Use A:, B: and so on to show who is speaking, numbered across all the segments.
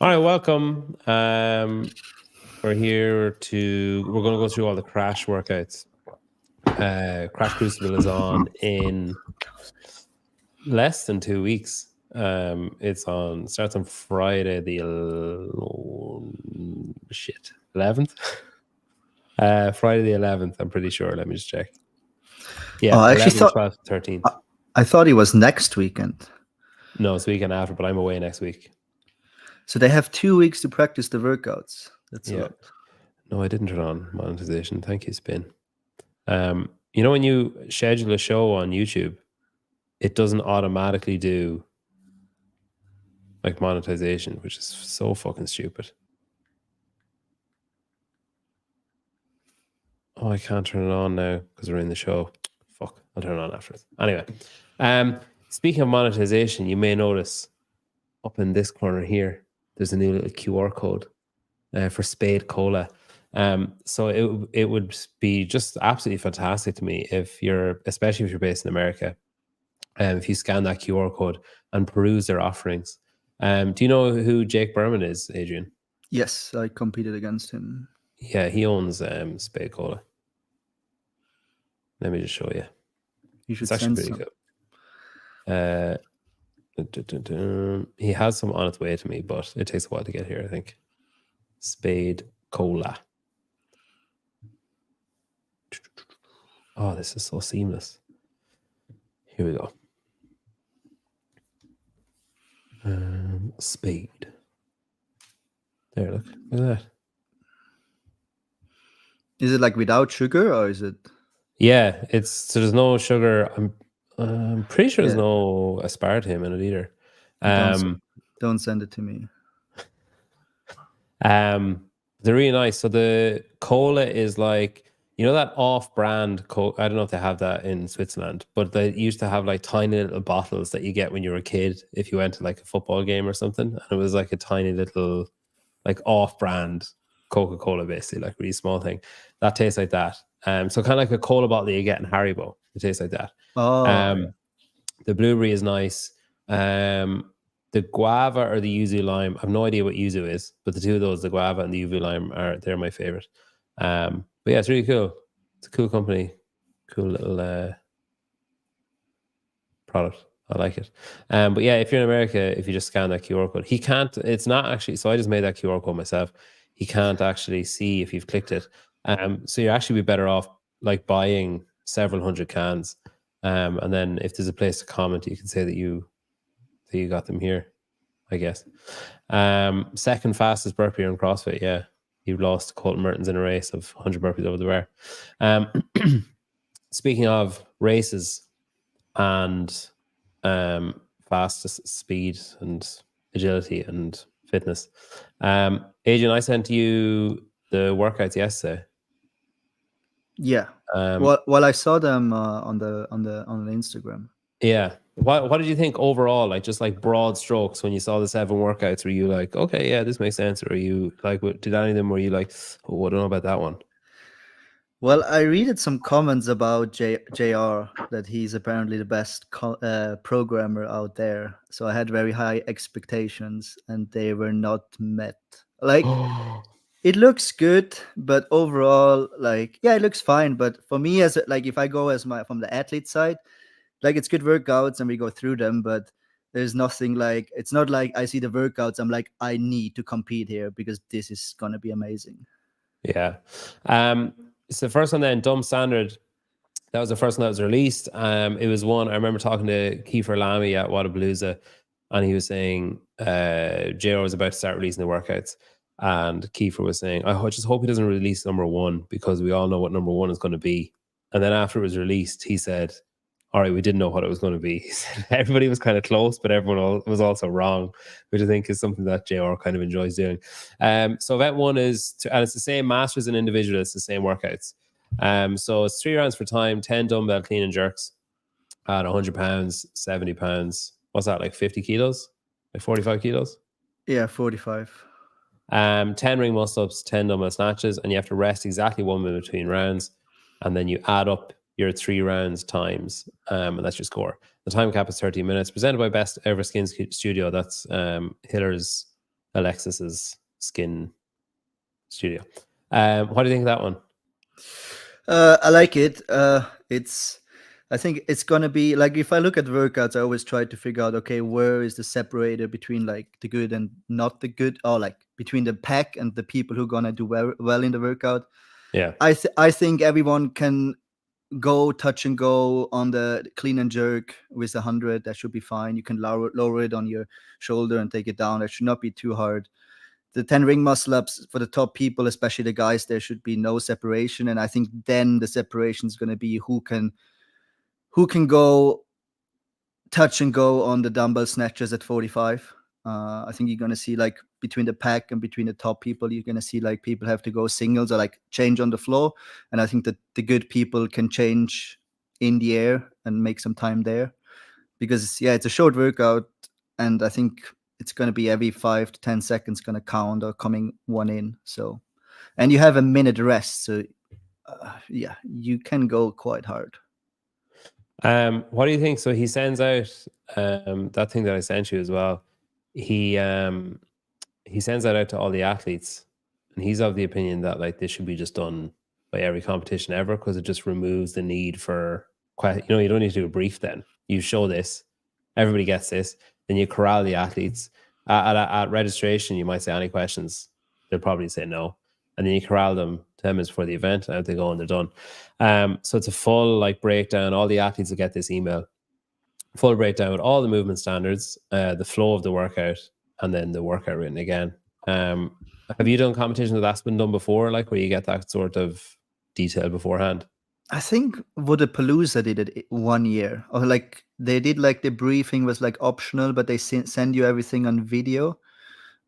A: All right, welcome. We're going to go through all the Crash workouts. Crash Crucible is on in less than 2 weeks. Starts on Friday the 11th. Friday the 11th, I'm pretty sure. Let me just check. Yeah,
B: I
A: 11th,
B: thought
A: 12th, 13th.
B: I thought it was next weekend.
A: No, it's the weekend after, but I'm away next week.
B: So they have 2 weeks to practice the workouts. That's a lot.
A: No, I didn't turn on monetization. Thank you, Spin. You know, when you schedule a show on YouTube, it doesn't automatically do like monetization, which is so fucking stupid. Oh, I can't turn it on now because we're in the show. Fuck, I'll turn it on afterwards. Anyway, speaking of monetization, you may notice up in this corner here, there's a new little QR code for Spade Cola. So it would be just absolutely fantastic to me especially if you're based in America, if you scan that QR code and peruse their offerings. Do you know who Jake Berman is, Adrian?
B: Yes, I competed against him.
A: Yeah, he owns Spade Cola. Let me just show you.
B: You should
A: It's actually
B: send
A: pretty
B: some.
A: cool. He has some on its way to me, but it takes a while to get here, I think. Spade Cola. Oh, this is so seamless. Here we go. Spade. There, look at that.
B: Is it like without sugar or is it?
A: Yeah, so there's no sugar. I'm pretty sure there's no aspartame in it either.
B: Don't send it to me.
A: They're really nice. So the cola is like, you know, that off-brand Coke. I don't know if they have that in Switzerland, but they used to have like tiny little bottles that you get when you were a kid if you went to like a football game or something, and it was like a tiny little like off-brand Coca-Cola, basically, like really small thing. That tastes like that. So kind of like a cola bottle that you get in Haribo. It tastes like that.
B: Oh,
A: The blueberry is nice. The guava or the yuzu lime, I have no idea what yuzu is, but the two of those, the guava and the yuzu lime, they're my favorite. But yeah, it's really cool. It's a cool company, cool little product. I like it. But yeah, if you're in America, if you just scan that QR code, it's not actually, so I just made that QR code myself. He can't actually see if you've clicked it. So you actually be better off like buying several hundred cans. And then if there's a place to comment, you can say that you got them here, I guess. Second fastest burpee in CrossFit, yeah. You lost Colton Mertens in a race of 100 burpees over the bar. Speaking of races and fastest speed and agility and fitness, Adrian, I sent you the workouts yesterday.
B: Yeah. Well, I saw them on the Instagram.
A: Yeah. What did you think overall? Like just like broad strokes when you saw the 7 workouts, were you like, okay, yeah, this makes sense? Or are you like, did any of them were you like, oh, I don't know about that one?
B: Well, I read some comments about JR that he's apparently the best programmer out there. So I had very high expectations and they were not met. Like it looks good, but overall, like, yeah, it looks fine. But for me, if I go from the athlete side, like it's good workouts and we go through them, but there's nothing like, it's not like I see the workouts, I'm like, I need to compete here because this is going to be amazing.
A: Yeah. It's the first one then, Dumb Standard. That was the first one that was released. It was one, I remember talking to Kiefer Lamy at Whatabalooza, and he was saying JR was about to start releasing the workouts. And Kiefer was saying, I just hope he doesn't release number 1 because we all know what number 1 is going to be. And then after it was released, he said, all right, we didn't know what it was going to be. He said everybody was kind of close, but everyone was also wrong, which I think is something that JR kind of enjoys doing. So event 1 is, and it's the same masters and individual, it's the same workouts. So it's 3 rounds for time, 10 dumbbell clean and jerks at 100 pounds, 70 pounds. What's that, like 50 kilos? Like 45 kilos?
B: Yeah, 45.
A: 10 ring muscle-ups, 10 dumbbell snatches, and you have to rest exactly 1 minute between rounds. And then you add up your 3 rounds times, and that's your score. The time cap is 30 minutes, presented by Best Ever Skin Studio. That's Hiller's Alexis's skin studio. What do you think of that one?
B: I like it. I think it's gonna be like, if I look at workouts, I always try to figure out, okay, where is the separator between like the good and not the good, or like between the pack and the people who are gonna do well in the workout.
A: Yeah.
B: I think everyone can go touch and go on the clean and jerk with 100. That should be fine. You can lower it on your shoulder and take it down. That should not be too hard. The 10 ring muscle ups for the top people, especially the guys, there should be no separation. And I think then the separation is going to be who can go touch and go on the dumbbell snatches at 45. I think you're going to see, like, between the pack and between the top people, you're going to see like people have to go singles or like change on the floor. And I think that the good people can change in the air and make some time there, because it's a short workout. And I think it's going to be every 5 to 10 seconds going to count or coming one in. So, and you have a minute rest. So you can go quite hard.
A: What do you think? So he sends out that thing that I sent you as well. He sends that out to all the athletes, and he's of the opinion that like this should be just done by every competition ever, because it just removes the need for you don't need to do a brief. Then you show this, everybody gets this, then you corral the athletes at registration. You might say, any questions? They'll probably say no, and then you corral them 10 minutes before the event, and out they go and they're done. So it's a full like breakdown. All the athletes will get this email, full breakdown with all the movement standards, the flow of the workout, and then the workout written again. Have you done competitions that's been done before, like where you get that sort of detail beforehand?
B: I think Wodapalooza did it 1 year, or like they did, like the briefing was like optional, but they send you everything on video.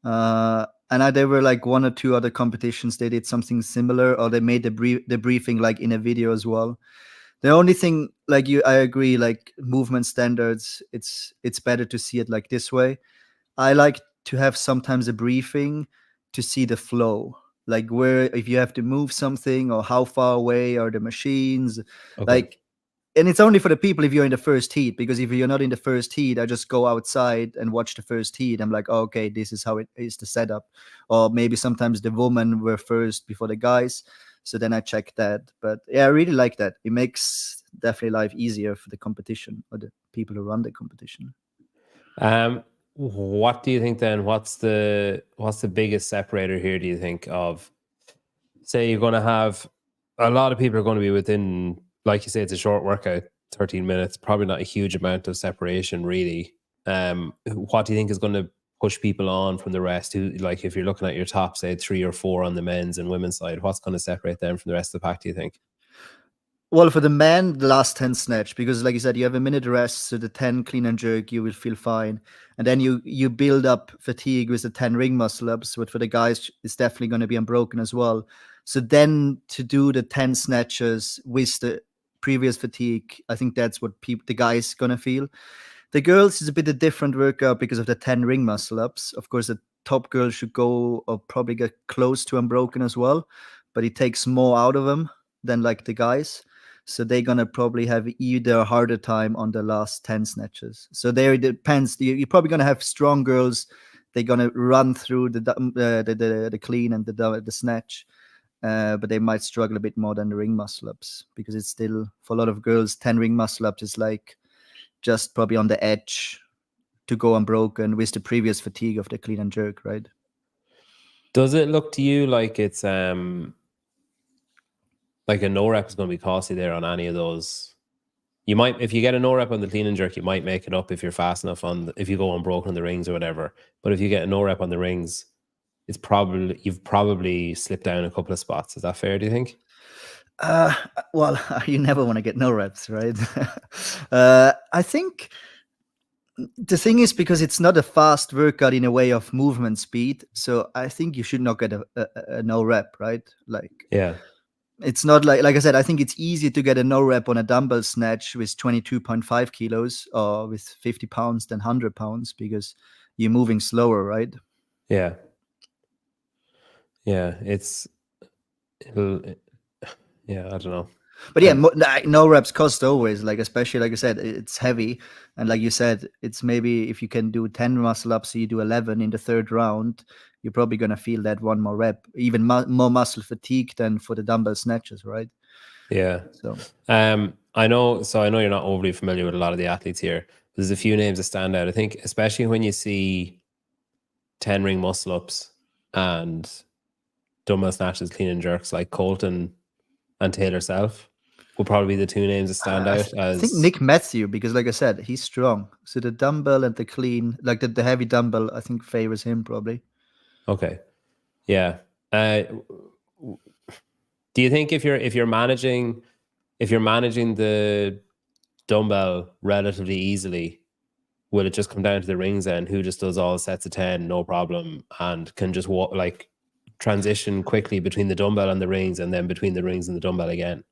B: And there were like 1 or 2 other competitions they did something similar, or they made the briefing like in a video as well. The only thing, like I agree, like movement standards, it's better to see it like this way. I like to have sometimes a briefing to see the flow, like where, if you have to move something, or how far away are the machines.
A: Okay.
B: Like, and it's only for the people if you're in the first heat, because if you're not in the first heat, I just go outside and watch the first heat. I'm like, oh, okay, this is how it is, the setup. Or maybe sometimes the women were first before the guys, so then I check that. But yeah, I really like that. It makes definitely life easier for the competition, or the people who run the competition.
A: What do you think then? What's the biggest separator here, do you think, of, say you're going to have a lot of people are going to be within, like you say, it's a short workout, 13 minutes, probably not a huge amount of separation really. What do you think is going to push people on from the rest? Who, like, if you're looking at your top, say 3 or 4 on the men's and women's side, what's going to separate them from the rest of the pack, do you think?
B: Well, for the men, the last 10 snatch, because like you said, you have a minute rest, so the 10 clean and jerk, you will feel fine. And then you build up fatigue with the 10 ring muscle ups, but for the guys, it's definitely going to be unbroken as well. So then to do the 10 snatches with the previous fatigue, I think that's what the guys going to feel. The girls is a bit a different workout because of the 10 ring muscle ups. Of course, the top girls should go or probably get close to unbroken as well, but it takes more out of them than like the guys. So they're going to probably have either a harder time on the last 10 snatches. So there it depends. You're probably going to have strong girls. They're going to run through the clean and the snatch. But they might struggle a bit more than the ring muscle ups, because it's still, for a lot of girls, 10 ring muscle ups is like just probably on the edge to go unbroken with the previous fatigue of the clean and jerk, right?
A: Does it look to you like it's like a no rep is going to be costly there on any of those? You might, if you get a no rep on the clean and jerk, you might make it up if you're fast enough if you go unbroken on the rings or whatever. But if you get a no rep on the rings, you've probably slipped down a couple of spots. Is that fair, do you think?
B: Well, you never want to get no reps, right? I think the thing is, because it's not a fast workout in a way of movement speed, so I think you should not get a no rep, right? Like,
A: yeah,
B: it's not like I said, I think it's easier to get a no rep on a dumbbell snatch with 22.5 kilos or with 50 pounds than 100 pounds, because you're moving slower, right?
A: yeah, yeah. Yeah, I don't know.
B: But yeah,
A: And
B: no reps cost always, like especially like I said, it's heavy, and like you said, it's maybe if you can do 10 muscle ups, so you do 11 in the third round, you're probably gonna feel that one more rep, even more muscle fatigue than for the dumbbell snatches, right?
A: yeah.
B: So
A: I know. So I know you're not overly familiar with a lot of the athletes here. There's a few names that stand out. I think, especially when you see 10 ring muscle ups and dumbbell snatches, clean and jerks, like Colton and Taylor Self will probably be the two names that stand out
B: I think
A: as
B: Nick Matthew, because like I said, he's strong. So the dumbbell and the clean, like the heavy dumbbell, I think favors him probably.
A: okay. Yeah. Do you think if you're managing the dumbbell relatively easily, will it just come down to the rings then? Who just does all sets of 10, no problem, and can just walk like transition quickly between the dumbbell and the rings, and then between the rings and the dumbbell again?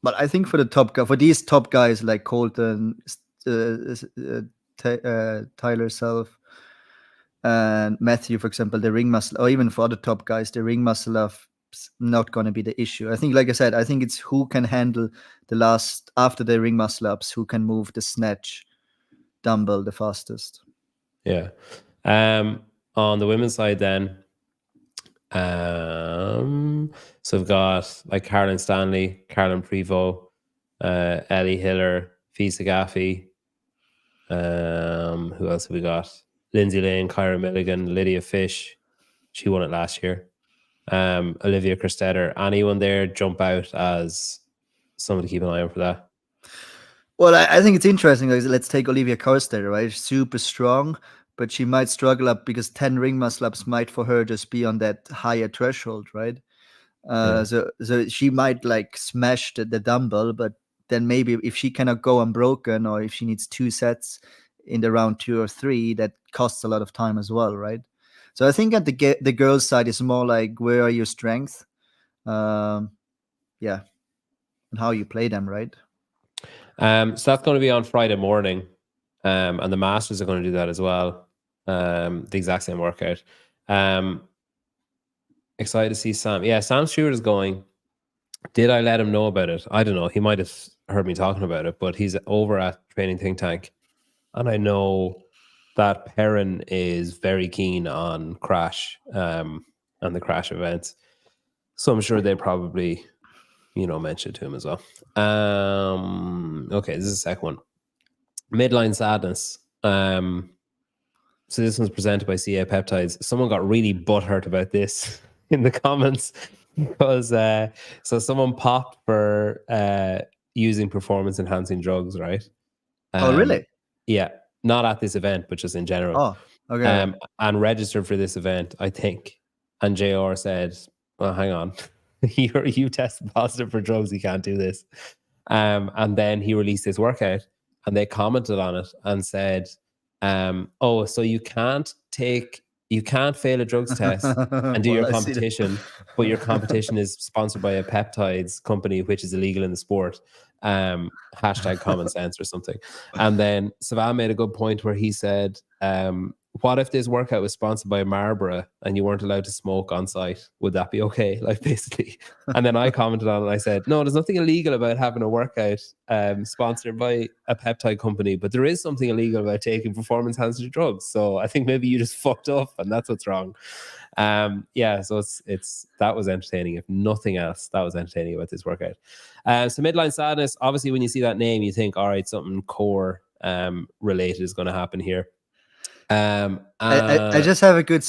B: But I think for the top guy, for these top guys like Colton, Tyler Self, and Matthew, for example, the ring muscle, or even for other top guys, the ring muscle of not going to be the issue. I think, like I said, I think it's who can handle the last after the ring muscle ups, who can move the snatch dumbbell the fastest.
A: Yeah. On the women's side, then, so we've got like Carolyn Stanley, Carolyn Prevost, Ellie Hiller, Fisa Gaffey. Who else have we got? Lindsay Lane, Kyra Milligan, Lydia Fish. She won it last year. Olivia Christetter. Anyone there jump out as someone to keep an eye on for that?
B: Well, I think it's interesting. Like, let's take Olivia Coster, right? Super strong, but she might struggle up because 10 ring muscle ups might for her just be on that higher threshold, right?
A: Yeah.
B: So she might like smash the dumbbell, but then maybe if she cannot go unbroken, or if she needs 2 sets in the round 2 or 3, that costs a lot of time as well, right? So I think at the girls' side is more like where are your strengths, yeah, and how you play them, right?
A: So that's going to be on Friday morning. And the Masters are going to do that as well. The exact same workout. Excited to see Sam. Yeah, Sam Stewart is going. Did I let him know about it? I don't know. He might have heard me talking about it, but he's over at Training Think Tank. And I know that Perrin is very keen on Crash and the Crash events. So I'm sure they probably, mention it to him as well. Okay, this is the second one. Midline Sadness. So this one's presented by CA Peptides. Someone got really butthurt about this in the comments because so someone popped for using performance enhancing drugs, right?
B: Oh, really?
A: Yeah, not at this event, but just in general.
B: Oh, okay.
A: And registered for this event, I think. And JR said, "Well, hang on, you tested positive for drugs. You can't do this." And then he released this workout, and they commented on it and said, "Oh, so you can't fail a drugs test and do your
B: Well, I see that.
A: competition, but your competition is sponsored by a peptides company, which is illegal in the sport." Hashtag common sense or something. And then Savan made a good point where he said, what if this workout was sponsored by Marlboro and you weren't allowed to smoke on site? Would that be okay? Like, basically. And then I commented on it and I said, no, there's nothing illegal about having a workout sponsored by a peptide company, but there is something illegal about taking performance enhancing drugs. So I think maybe you just fucked up and that's what's wrong. Yeah, so it's that was entertaining. If nothing else, that was entertaining about this workout. So Midline Sadness, obviously when you see that name, you think, all right, something core related is going to happen here.
B: I just have a quick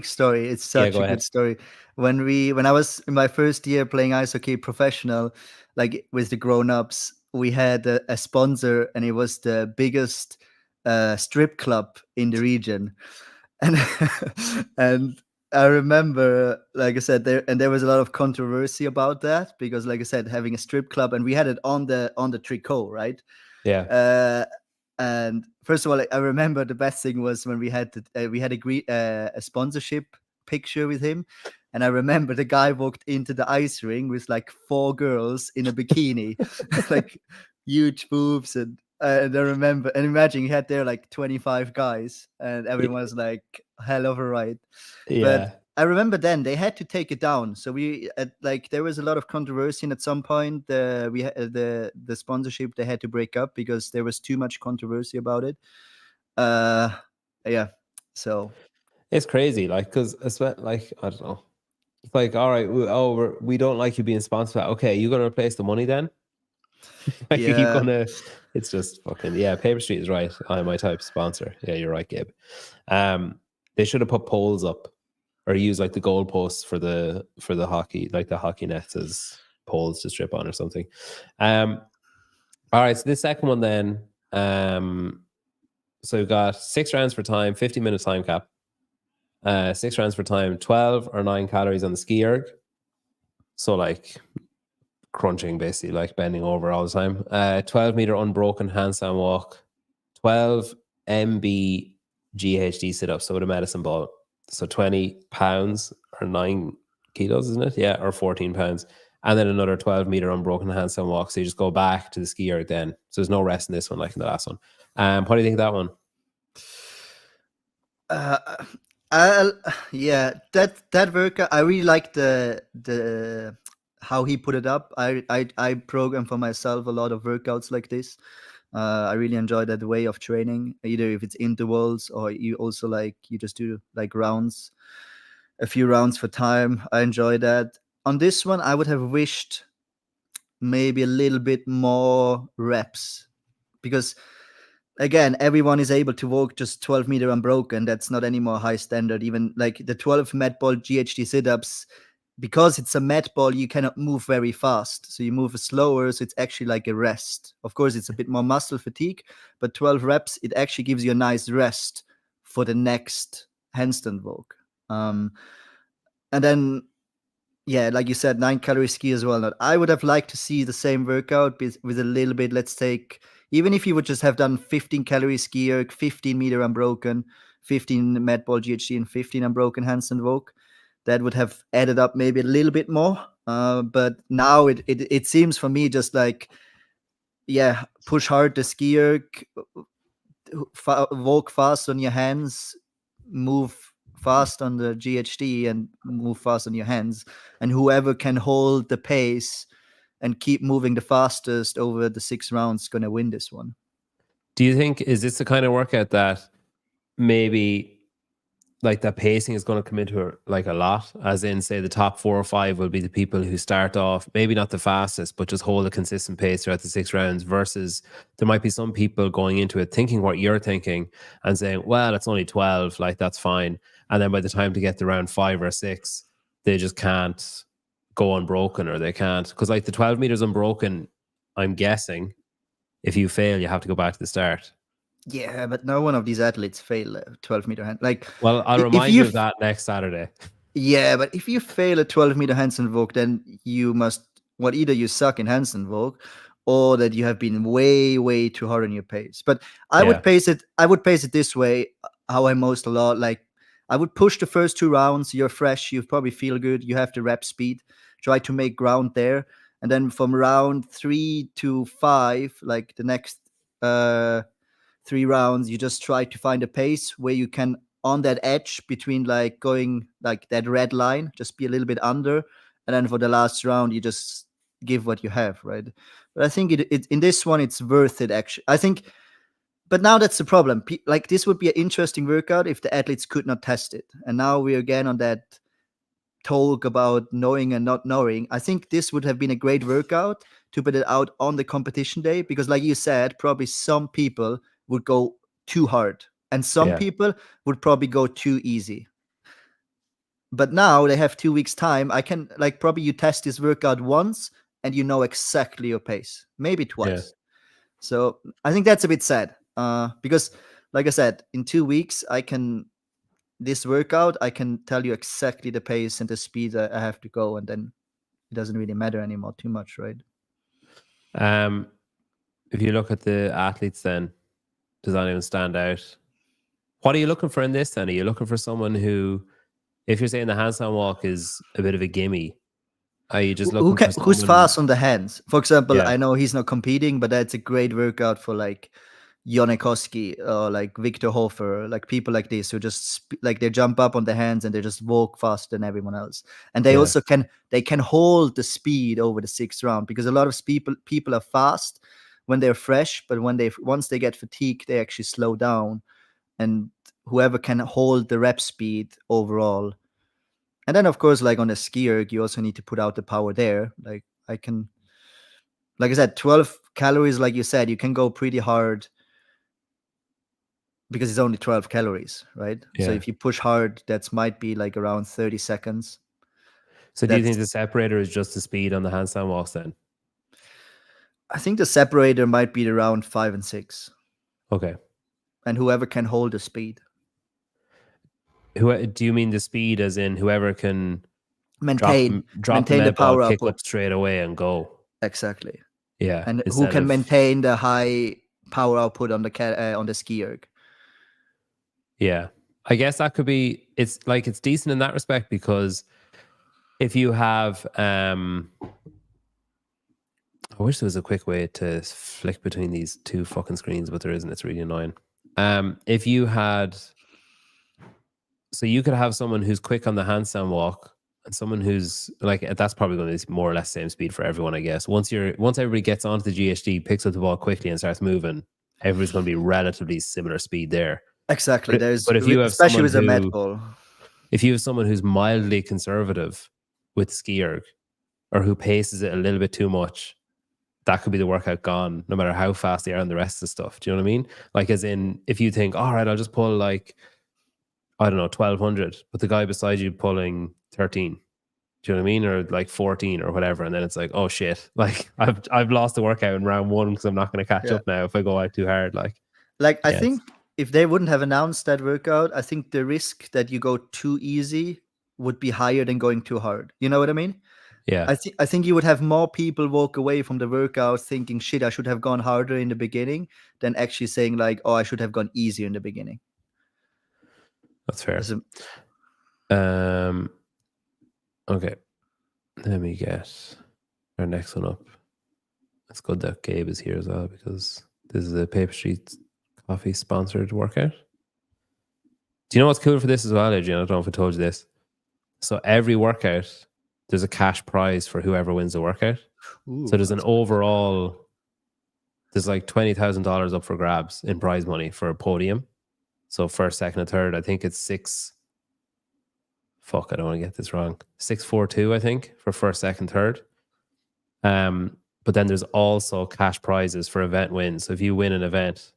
B: story. It's
A: Yeah,
B: such
A: go
B: a
A: ahead.
B: good story. When I was in my first year playing ice hockey professional, like with the grown-ups, we had a sponsor, and it was the biggest strip club in the region. And and I remember, like I said, there was a lot of controversy about that because, like I said, having a strip club, and we had it on the tricot, right?
A: Yeah.
B: And first of all, I remember the best thing was when we had a sponsorship picture with him, and I remember the guy walked into the ice ring with like 4 girls in a bikini, like huge boobs, and I remember, and imagine he had there like 25 guys, and everyone was like hell of a ride. But
A: Yeah.
B: I remember then they had to take it down. So there was a lot of controversy, and at some point the sponsorship they had to break up because there was too much controversy about it. Yeah. So
A: it's crazy, like, because like, I don't know. It's like, all right, we don't like you being sponsored. Okay, you gonna replace the money then? Like, are you
B: yeah.
A: gonna? It's just fucking, yeah. Paper Street is right. I'm my type of sponsor. Yeah, you're right, Gabe. They should have put poles up, or use like the goalposts for the hockey, like the hockey nets as poles to strip on or something. All right, so this second one then. So we've got 6 rounds for time, 50-minute time cap. 6 rounds for time, 12 or 9 calories on the ski erg. So like crunching, basically, like bending over all the time. 12-meter unbroken handstand walk, 12 MB GHD sit-ups, so with a medicine ball. So 20 pounds or 9 kilos, isn't it? Yeah, or 14 pounds. And then another 12-meter unbroken handstand walk. So you just go back to the ski erg then. So there's no rest in this one like in the last one. What do you think of that one?
B: Yeah, that workout, I really like the how he put it up. I program for myself a lot of workouts like this. I really enjoy that way of training, either if it's intervals or you also you just do like rounds, a few rounds for time. I enjoy that. On this one, I would have wished maybe a little bit more reps, because again, everyone is able to walk just 12-meter unbroken. That's not anymore high standard. Even like the 12 mat ball GHD sit-ups, because it's a mat ball, you cannot move very fast. So you move slower. So it's actually like a rest. Of course, it's a bit more muscle fatigue, but 12 reps, it actually gives you a nice rest for the next handstand walk. And then, yeah, like you said, 9-calorie ski as well. I would have liked to see the same workout with a little bit, let's take, even if you would just have done 15-calorie ski erg, 15-meter unbroken, 15 mat ball GHD, and 15 unbroken handstand walk, that would have added up maybe a little bit more. But now it seems for me just like, yeah, push hard the ski erg, walk fast on your hands, move fast on the GHD, and move fast on your hands. And whoever can hold the pace and keep moving the fastest over the 6 rounds is going to win this one.
A: Do you think, is this the kind of workout that maybe like that pacing is going to come into like a lot, as in say the top 4 or 5 will be the people who start off maybe not the fastest but just hold a consistent pace throughout the 6 rounds, versus there might be some people going into it thinking what you're thinking and saying, well, it's only 12, like that's fine, and then by the time to get to round 5 or 6 they just can't go unbroken, or they can't, because like the 12 meters unbroken, I'm guessing if you fail you have to go back to the start.
B: Yeah, but no one of these athletes fail a 12-meter hand. Like,
A: well, I'll remind you of that next Saturday.
B: Yeah, but if you fail a 12-meter handstand walk, then you must, either you suck in handstand walk, or that you have been way, way too hard on your pace. But I would pace it this way, how I most a lot. Like, I would push the first 2 rounds. You're fresh. You probably feel good. You have the rep speed. Try to make ground there. And then from round 3 to 5, like the next 3 rounds, you just try to find a pace where you can, on that edge between like going like that red line, just be a little bit under. And then for the last round, you just give what you have, right? But I think it in this one, it's worth it, actually. I think, but now that's the problem. Like, this would be an interesting workout if the athletes could not test it. And now we're again on that talk about knowing and not knowing. I think this would have been a great workout to put it out on the competition day, because like you said, probably some people would go too hard and some people would probably go too easy. But now they have 2 weeks time. I can, like, probably you test this workout once and you know exactly your pace, maybe twice. So I think that's a bit sad, because like I said, in 2 weeks, this workout, I can tell you exactly the pace and the speed I have to go, and then it doesn't really matter anymore too much, right?
A: If you look at the athletes, then does that even stand out? What are you looking for in this then? Are you looking for someone who, if you're saying the handstand walk is a bit of a gimme, are you just looking for someone
B: who's fast on the hands? For example, I know he's not competing, but that's a great workout for like Yonekowski or like Victor Hofer, like people like this who just like they jump up on their hands and they just walk faster than everyone else. And they also can hold the speed over the 6th round, because a lot of people are fast when they're fresh, but once they get fatigued, they actually slow down. And whoever can hold the rep speed overall. And then of course, like on the ski erg, you also need to put out the power there. Like I said, 12 calories, like you said, you can go pretty hard because it's only 12 calories, right?
A: Yeah.
B: So if you push hard, that might be like around 30 seconds.
A: So do you think the separator is just the speed on the handstand walks then?
B: I think the separator might be around 5 and 6.
A: Okay.
B: And whoever can hold the speed.
A: Do you mean the speed as in whoever can
B: maintain
A: drop the
B: the
A: med ball,
B: power
A: kick
B: output
A: up straight away and go?
B: Exactly.
A: Yeah.
B: And who can maintain the high power output on the ski erg?
A: Yeah. I guess that could be, it's decent in that respect, because if you have I wish there was a quick way to flick between these two fucking screens, but there isn't. It's really annoying. If you had, so you could have someone who's quick on the handstand walk and someone who's like, that's probably going to be more or less same speed for everyone, I guess. Once everybody gets onto the GHD, picks up the ball quickly and starts moving, everybody's going to be relatively similar speed there.
B: Exactly.
A: But if you have
B: especially with
A: someone
B: a med ball,
A: if you have someone who's mildly conservative with ski erg, or who paces it a little bit too much, that could be the workout gone, no matter how fast they are on the rest of the stuff. Do you know what I mean? Like, as in, if you think, all right, I'll just pull like, I don't know, 1200, but the guy beside you pulling 13. Do you know what I mean? Or like 14 or whatever. And then it's like, oh shit, like I've lost the workout in round 1 because I'm not going to catch up now if I go out too hard.
B: I think if they wouldn't have announced that workout, I think the risk that you go too easy would be higher than going too hard. You know what I mean?
A: Yeah.
B: I think you would have more people walk away from the workout thinking, shit, I should have gone harder in the beginning, than actually saying like, oh, I should have gone easier in the beginning.
A: That's fair. Okay. Let me get our next one up. It's good that Gabe is here as well, because this is a Paper Street Coffee sponsored workout. Do you know what's cool for this as well, Adrian? I don't know if I told you this. So every workout, there's a cash prize for whoever wins the workout. Ooh, so there's an overall, there's like $20,000 up for grabs in prize money for a podium. So first, second, and third, I think it's 6. Fuck, I don't want to get this wrong. 642, I think, for first, second, third. But then there's also cash prizes for event wins. So if you win an event,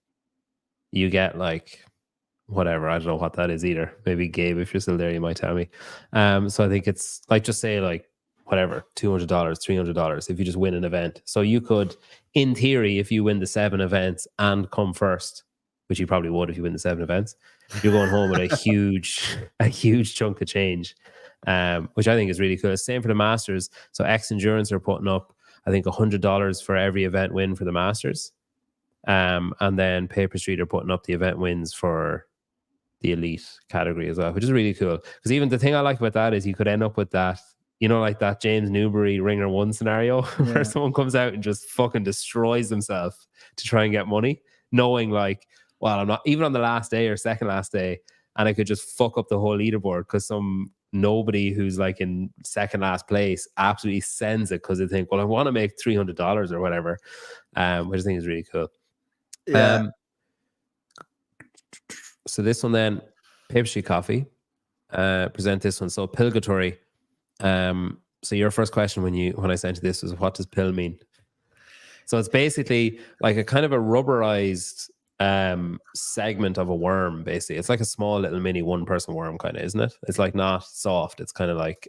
A: you get like whatever. I don't know what that is either. Maybe Gabe, if you're still there, you might tell me. So I think it's like, just say like whatever, $200, $300 if you just win an event. So you could, in theory, if you win the 7 events and come first, which you probably would if you win the 7 events, you're going home with a huge chunk of change, which I think is really cool. Same for the Masters. So X Endurance are putting up, I think, $100 for every event win for the Masters. And then Paper Street are putting up the event wins for the elite category as well, which is really cool. Because even the thing I like about that is you could end up with that, you know, like that James Newbury Ringer 1 scenario where someone comes out and just fucking destroys themselves to try and get money, knowing like, well, I'm not even on the last day or second last day, and I could just fuck up the whole leaderboard because nobody who's like in second last place absolutely sends it because they think, well, I want to make $300 or whatever, which I think is really cool.
B: Yeah.
A: So this one then, Paper Street Coffee, present this one. So Pillgatory. So your first question when I sent you this was, what does pill mean? So it's basically like a kind of a rubberized segment of a worm, basically. It's like a small little mini 1-person worm kind of, isn't it? It's like not soft. It's kind of like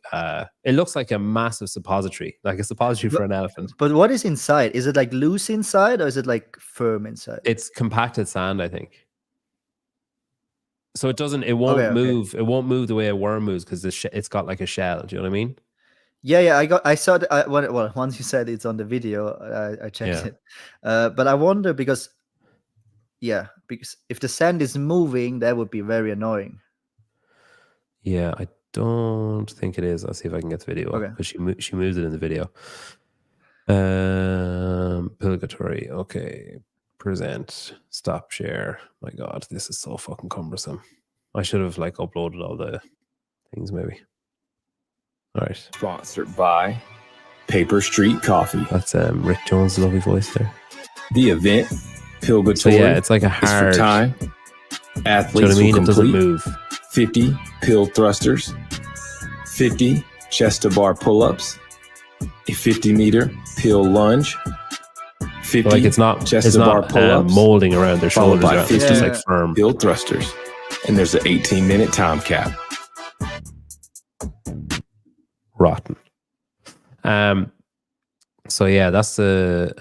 A: it looks like a massive suppository, like a suppository for an elephant.
B: But what is inside? Is it like loose inside or is it like firm inside?
A: It's compacted sand, I think. So it won't move. Okay. It won't move the way a worm moves because it's got like a shell. Do you know what I mean?
B: Yeah. I saw that. Well, once you said it's on the video, I checked it. But I wonder because if the sand is moving, that would be very annoying.
A: Yeah, I don't think it is. I'll see if I can get the video because she moves it in the video. Pillgatory. Okay. present, stop share. My God, this is so fucking cumbersome. I should have like uploaded all the things maybe. All right.
C: Sponsored by Paper Street Coffee.
A: That's Rick Jones' lovely voice there.
C: The event, Pillgatory,
A: So yeah, it's like a
C: is for
A: hard.
C: time.
A: Do you
C: Athletes
A: know what I mean?
C: will
A: It doesn't
C: complete
A: move.
C: 50 pill thrusters, 50 chest to bar pull-ups, a 50-meter pill lunge, 50
A: Like it's not
C: chest to bar pull-ups,
A: molding around their
C: followed
A: shoulders.
C: by
A: Around. It's just like
B: Yeah.
A: firm.
C: pill thrusters, and there's an 18-minute time cap.
A: Rotten. So yeah, that's the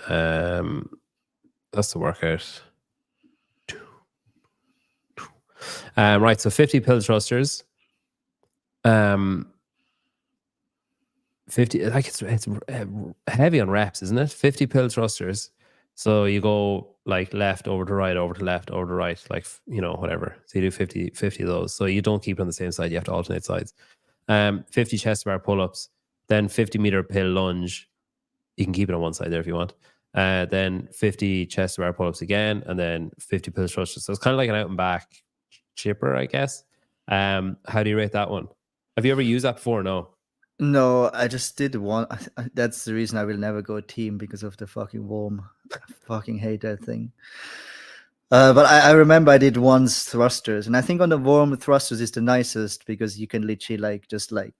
A: workout. Right, so 50 pill thrusters. 50, like it's heavy on reps, isn't it? 50 pill thrusters. So you go like left over to right, over to left, over to right, like, you know, whatever. So you do 50 of those. So you don't keep it on the same side. You have to alternate sides. 50 chest bar pull-ups, then 50-meter pill lunge. You can keep it on one side there if you want. Then 50 chest bar pull-ups again, and then 50 pill thrusters. So it's kind of like an out and back chipper, I guess. How do you rate that one? Have you ever used that before? No.
B: No, I just did one. That's the reason I will never go team, because of the fucking worm. I fucking hate that thing. But I remember I did once thrusters, and I think on the worm thrusters is the nicest because you can literally like just like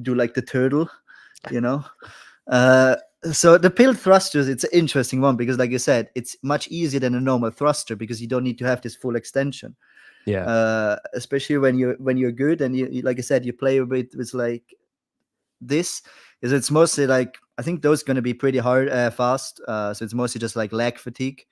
B: do like the turtle, you know. So the pill thrusters, it's an interesting one because, like you said, it's much easier than a normal thruster because you don't need to have this full extension.
A: Yeah.
B: Especially when you're good and you like I said, you play a bit with like this. Is it's mostly like I think those going to be pretty hard fast. So it's mostly just like leg fatigue.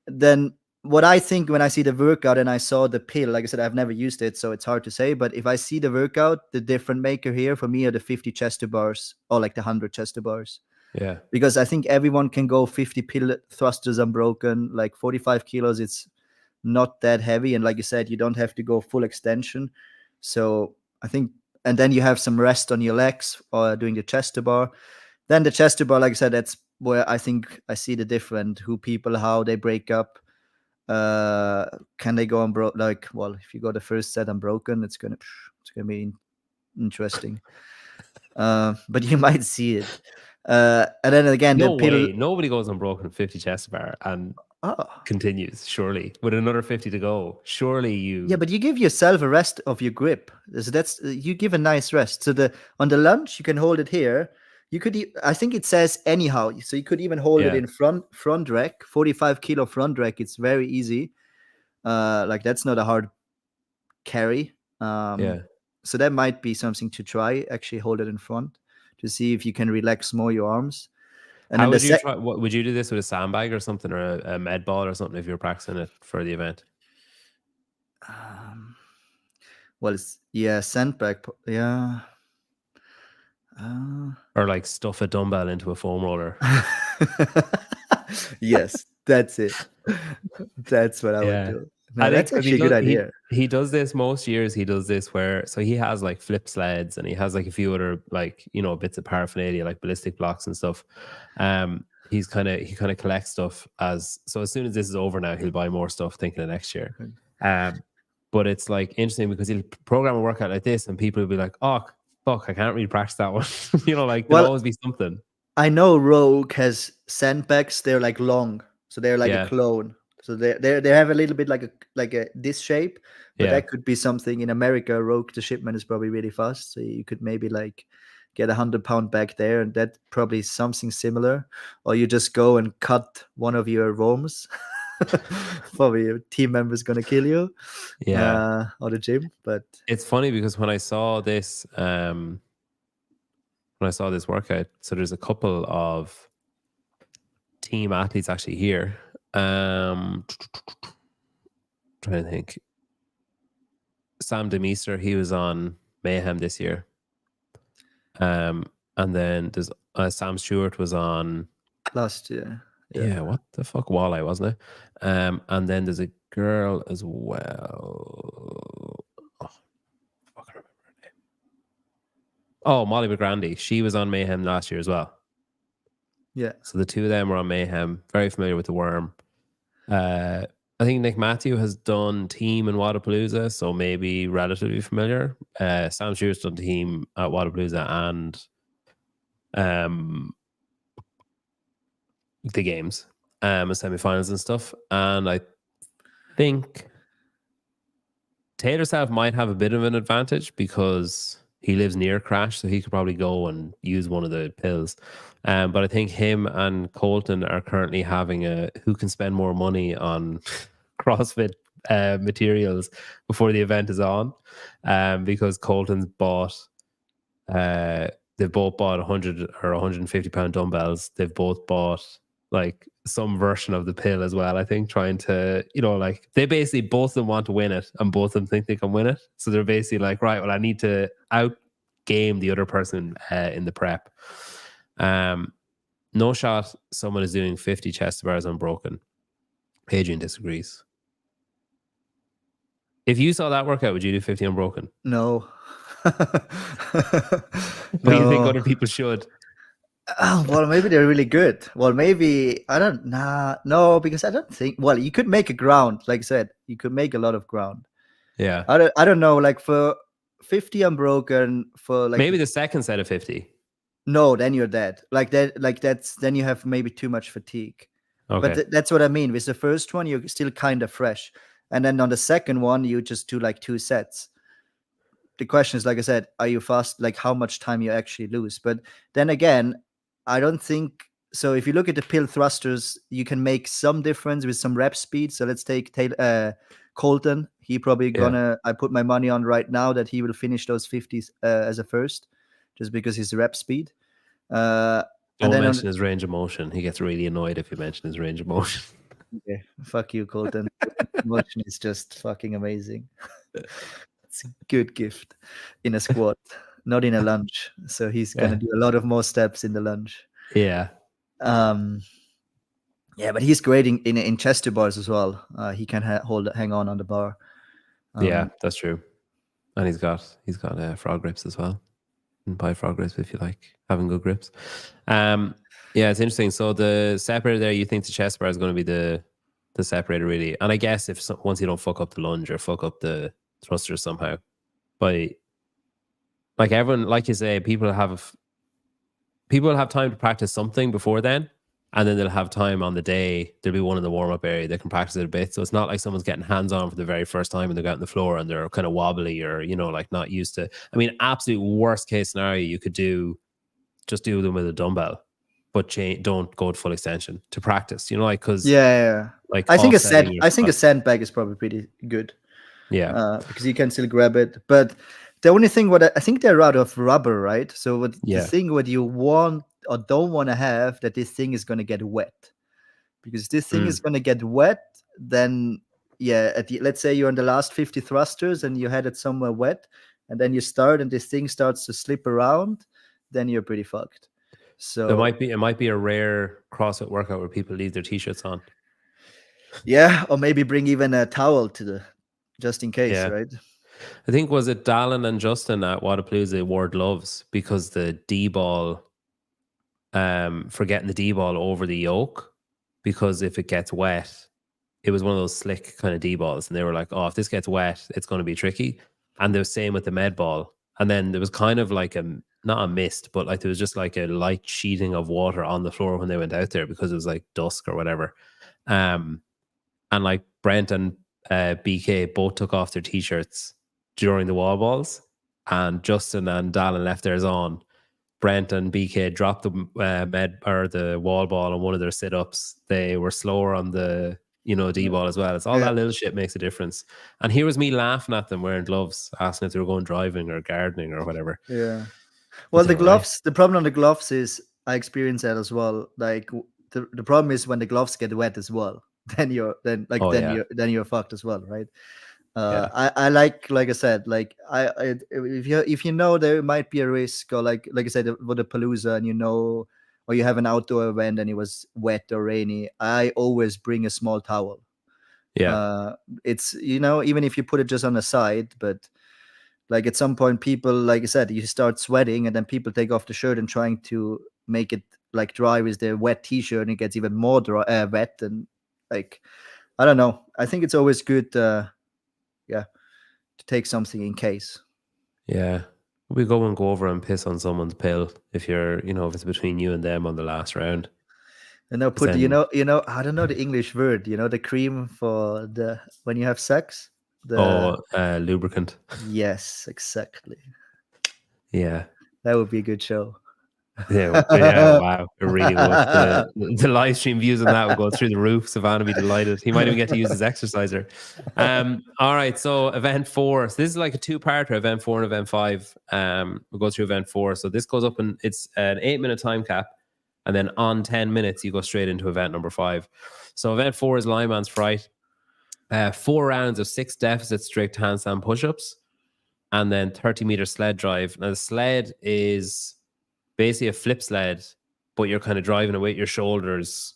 B: Then what I think when I see the workout and I saw the pill, like I said, I've never used it, so it's hard to say. But if I see the workout, the different maker here for me are the 50 chest to bars or like the 100 chest to bars.
A: Yeah.
B: Because I think everyone can go 50 pill thrusters unbroken, like 45 kilos. It's not that heavy. And like you said, you don't have to go full extension. So I think, and then you have some rest on your legs or doing the chest to bar. Then the chest to bar, like I said, that's where I think I see the different how they break up. Can they go on like, well, if you go the first set unbroken, it's gonna be interesting. But you might see it. And then again,
A: No
B: the pill.
A: way. Nobody goes unbroken 50 chest bar and continues, surely. With another 50 to go. Surely you.
B: Yeah, but you give yourself a rest of your grip. So that's you give a nice rest. So on the lunge, you can hold it here. You could, I think it says anyhow. So you could even hold it in front rack, 45 kilo front rack. It's very easy. Like that's not a hard carry. So that might be something to try. Actually, hold it in front to see if you can relax more your arms. And
A: how would you try? What would you do this with a sandbag or something, or a med ball or something if you're practicing it for the event?
B: Well, sandbag. Yeah.
A: Or like stuff a dumbbell into a foam roller.
B: Yes, that's it. That's what I would do. No, that's actually a good idea.
A: He does this most years. He does this where, so he has like flip sleds and he has like a few other like, you know, bits of paraphernalia like ballistic blocks and stuff. He kind of collects stuff so as soon as this is over now, he'll buy more stuff thinking of next year. But it's like interesting because he'll program a workout like this and people will be like, oh, fuck, I can't really practice that one. You know, like there'll always be something.
B: I know Rogue has sandbags. They're like long, so they're like a clone. So they have a little bit like a this shape, but that could be something. In America, Rogue, the shipment is probably really fast, so you could maybe like get 100-pound bag there, and that probably is something similar. Or you just go and cut one of your worms. Probably your team member's gonna kill you. Or the gym. But
A: it's funny because when I saw this workout, so there's a couple of team athletes actually here. Trying to think. Sam DeMeester, he was on Mayhem this year. And then there's Sam Stewart was on
B: last year.
A: Yeah, what the fuck, Walleye, wasn't it? And then there's a girl as well. Oh, I can't remember her name. Oh, Molly McGrandy. She was on Mayhem last year as well.
B: Yeah.
A: So the two of them were on Mayhem. Very familiar with the worm. I think Nick Matthew has done team in Wadapalooza, so maybe relatively familiar. Sam Shear's done team at Wadapalooza and the games, and semifinals and stuff. And I think Taylor South might have a bit of an advantage because he lives near Crash, so he could probably go and use one of the pills. But I think him and Colton are currently having a who can spend more money on CrossFit materials before the event is on, because Colton's bought they've both bought 100 or 150 pound dumbbells. They've both bought like some version of the pill as well, I think, trying to, like they basically both of them want to win it and both of them think they can win it. So they're basically like, right, well, I need to out game the other person in the prep. No shot someone is doing 50 chest bars unbroken. Adrian disagrees. If you saw that workout, would you do 50 unbroken?
B: No.
A: But you think other people should?
B: Well, maybe they're really good. Well, maybe no, because I don't think. Well, you could make a ground, like I said, you could make a lot of ground.
A: Yeah,
B: I don't know, like for 50 unbroken, for like
A: maybe the second set of 50.
B: No, then you're dead. Then you have maybe too much fatigue.
A: Okay.
B: But that's what I mean. With the first one, you're still kind of fresh, and then on the second one, you just do like 2 sets. The question is, like I said, are you fast? Like how much time you actually lose? But then again, I don't think so. If you look at the pill thrusters, you can make some difference with some rep speed. So let's take Colton. He probably gonna. I put my money on right now that he will finish those 50s as a first, just because his rep speed.
A: Don't mention his range of motion. He gets really annoyed if you mention his range of motion.
B: Okay, fuck you, Colton. Motion is just fucking amazing. It's a good gift in a squat, not in a lunge. So he's gonna do a lot of more steps in the lunge.
A: Yeah.
B: Yeah, but he's great in chest to bars as well. He can hang on the bar.
A: Yeah, that's true. And he's got frog grips as well. And buy frog grips if you like having good grips. Yeah, it's interesting. So the separator there, you think the chest bar is going to be the separator really? And I guess once you don't fuck up the lunge or fuck up the thruster somehow, but like everyone, like you say, people will have time to practice something before then, and then they'll have time on the day. There'll be one in the warm-up area they can practice it a bit. So it's not like someone's getting hands-on for the very first time and they're out on the floor and they're kind of wobbly or, like not used to. I mean, absolute worst case scenario, you could just do them with a dumbbell, but don't go to full extension to practice, because like
B: I think a sandbag is probably pretty good.
A: Yeah,
B: because you can still grab it. But the only thing I think they're out of rubber, right? So the thing what you want or don't want to have, that this thing is going to get wet, because this thing is going to get wet. Then let's say you're in the last 50 thrusters and you had it somewhere wet, and then you start and this thing starts to slip around, then you're pretty fucked. So
A: it might be a rare CrossFit workout where people leave their t-shirts on.
B: Yeah, or maybe bring even a towel just in case, right?
A: I think, was it Dallin and Justin at Wadapalooza wore gloves because the D-ball, for getting the D-ball over the yoke, because if it gets wet, it was one of those slick kind of D-balls, and they were like, oh, if this gets wet, it's going to be tricky. And they were same with the med ball. And then there was kind of like not a mist, but like there was just like a light sheeting of water on the floor when they went out there because it was like dusk or whatever. And like Brent and BK both took off their t-shirts during the wall balls, and Justin and Dallin left theirs on. Brent and BK dropped the the wall ball on one of their sit-ups. They were slower on the D-ball as well. It's all that little shit makes a difference. And here was me laughing at them wearing gloves, asking if they were going driving or gardening or whatever.
B: Yeah. Well, the gloves, the problem on the gloves is, I experienced that as well. Like the problem is when the gloves get wet as well, then you're fucked as well, right? I like I said, like if you know there might be a risk, or like I said with the Palooza, and or you have an outdoor event and it was wet or rainy, I always bring a small towel. It's even if you put it just on the side, but like at some point people, like I said, you start sweating and then people take off the shirt and trying to make it like dry with their wet t-shirt, and it gets even more wet, and like I don't know. I think it's always good, to take something in case.
A: Yeah. We go over and piss on someone's pill if you're, if it's between you and them on the last round.
B: And now put,
A: then-
B: I don't know the English word, the cream for when you have sex.
A: Lubricant.
B: Yes, exactly.
A: Yeah.
B: That would be a good show.
A: Yeah, wow, it really would. The live stream views on that would go through the roof. Savannah would be delighted. He might even get to use his exerciser. All right, so event 4. So this is like a 2-parter, event 4 and event 5. We'll go through event 4. So this goes up and it's an 8-minute time cap, and then on 10 minutes you go straight into event number 5. So event 4 is Lineman's Fright. 4 rounds of 6 deficit strict handstand push-ups, and then 30-meter sled drive. Now the sled is basically a flip sled, but you're kind of driving it with your shoulders,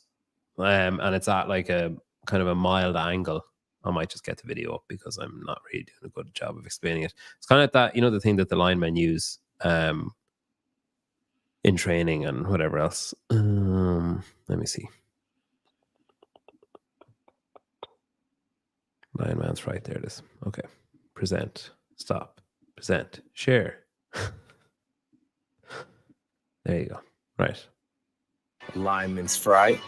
A: and it's at like a kind of a mild angle. I might just get the video up because I'm not really doing a good job of explaining it. It's kind of like that, the thing that the linemen use in training and whatever else. Let me see. Lineman's Fright. There it is. Okay. Present. Stop. Present. Share. There you go. Right.
C: Lineman's Fright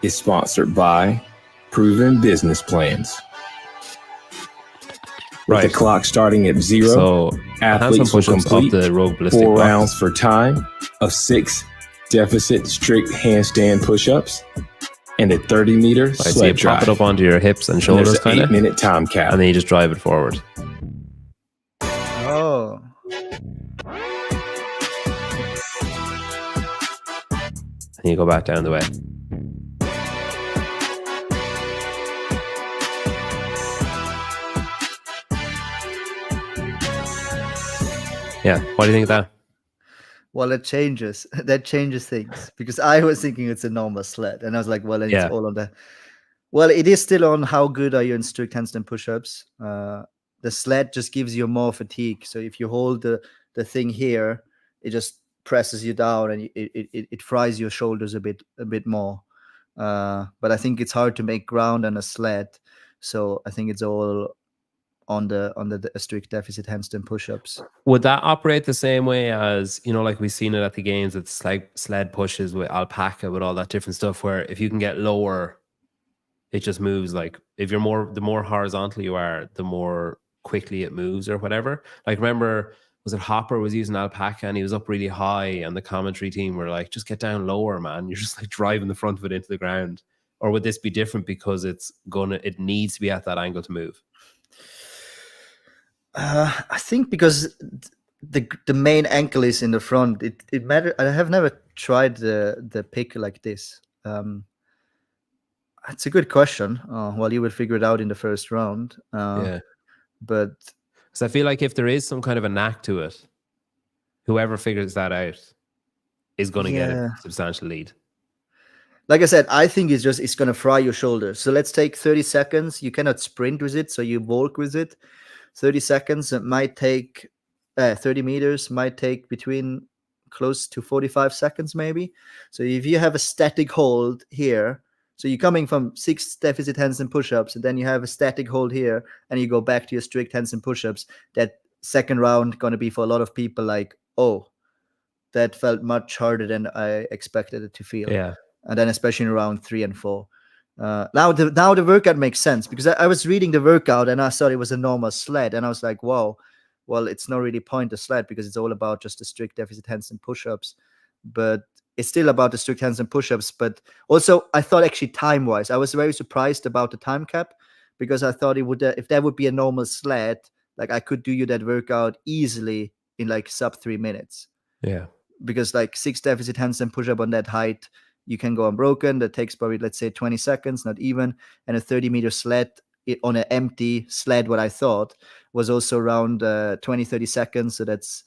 C: is sponsored by Proven Business Plans. With the clock starting at 0,
A: So
C: athletes will complete
A: the Rogue Ballistic
C: 4
A: box.
C: rounds for time of 6 deficit strict handstand push-ups and a 30-meter
A: Right, so you
C: sled
A: pop
C: drive.
A: it up onto your hips and
C: And
A: shoulders,
C: there's an
A: kind of,
C: 8-minute time cap.
A: and then you just drive it forward.
B: Oh.
A: And you go back down the way. Yeah. What do you think of that?
B: Well, that changes things, because I was thinking it's a normal sled, and I was like, well, then
A: Yeah.
B: it's all on the. Well, it is still on how good are you in strict handstand push-ups. The sled just gives you more fatigue. So if you hold the thing here, it just presses you down, and it fries your shoulders a bit more. But I think it's hard to make ground on a sled, so I think it's all on the strict deficit handstand push-ups.
A: Would that operate the same way as, like we've seen it at the games with sled pushes with alpaca, with all that different stuff, where if you can get lower, it just moves. Like if the more horizontal you are, the more quickly it moves or whatever. Like remember, was it Hopper was using alpaca and he was up really high, and the commentary team were like, just get down lower, man. You're just like driving the front of it into the ground. Or would this be different because it needs to be at that angle to move?
B: I think because the main ankle is in the front, it matters. I have never tried the pick like this. It's a good question. Well, you would figure it out in the first round.
A: Yeah.
B: But
A: because I feel like if there is some kind of a knack to it, whoever figures that out is going to get a substantial lead.
B: Like I said, I think it's going to fry your shoulders. So let's take 30 seconds. You cannot sprint with it, so you walk with it. 30 seconds. It might take 30 meters. Might take between close to 45 seconds, maybe. So if you have a static hold here, so you're coming from 6 deficit handstand push-ups, and then you have a static hold here, and you go back to your strict handstand push-ups. That second round going to be for a lot of people like, oh, that felt much harder than I expected it to feel.
A: Yeah.
B: And then especially in round 3 and 4. Now the workout makes sense, because I was reading the workout and I thought it was a normal sled, and I was like, wow, well, it's not really point a sled because it's all about just the strict deficit handstand push-ups, but it's still about the strict handstand push-ups. But also I thought actually time-wise, I was very surprised about the time cap, because I thought it would if that would be a normal sled, like I could do you that workout easily in like sub 3 minutes.
A: Yeah.
B: Because like 6 deficit handstand push-up on that height, you can go unbroken. That takes probably, let's say, 20 seconds, not even. And a 30-meter sled on an empty sled, what I thought was also around 20, 30 seconds. So that's,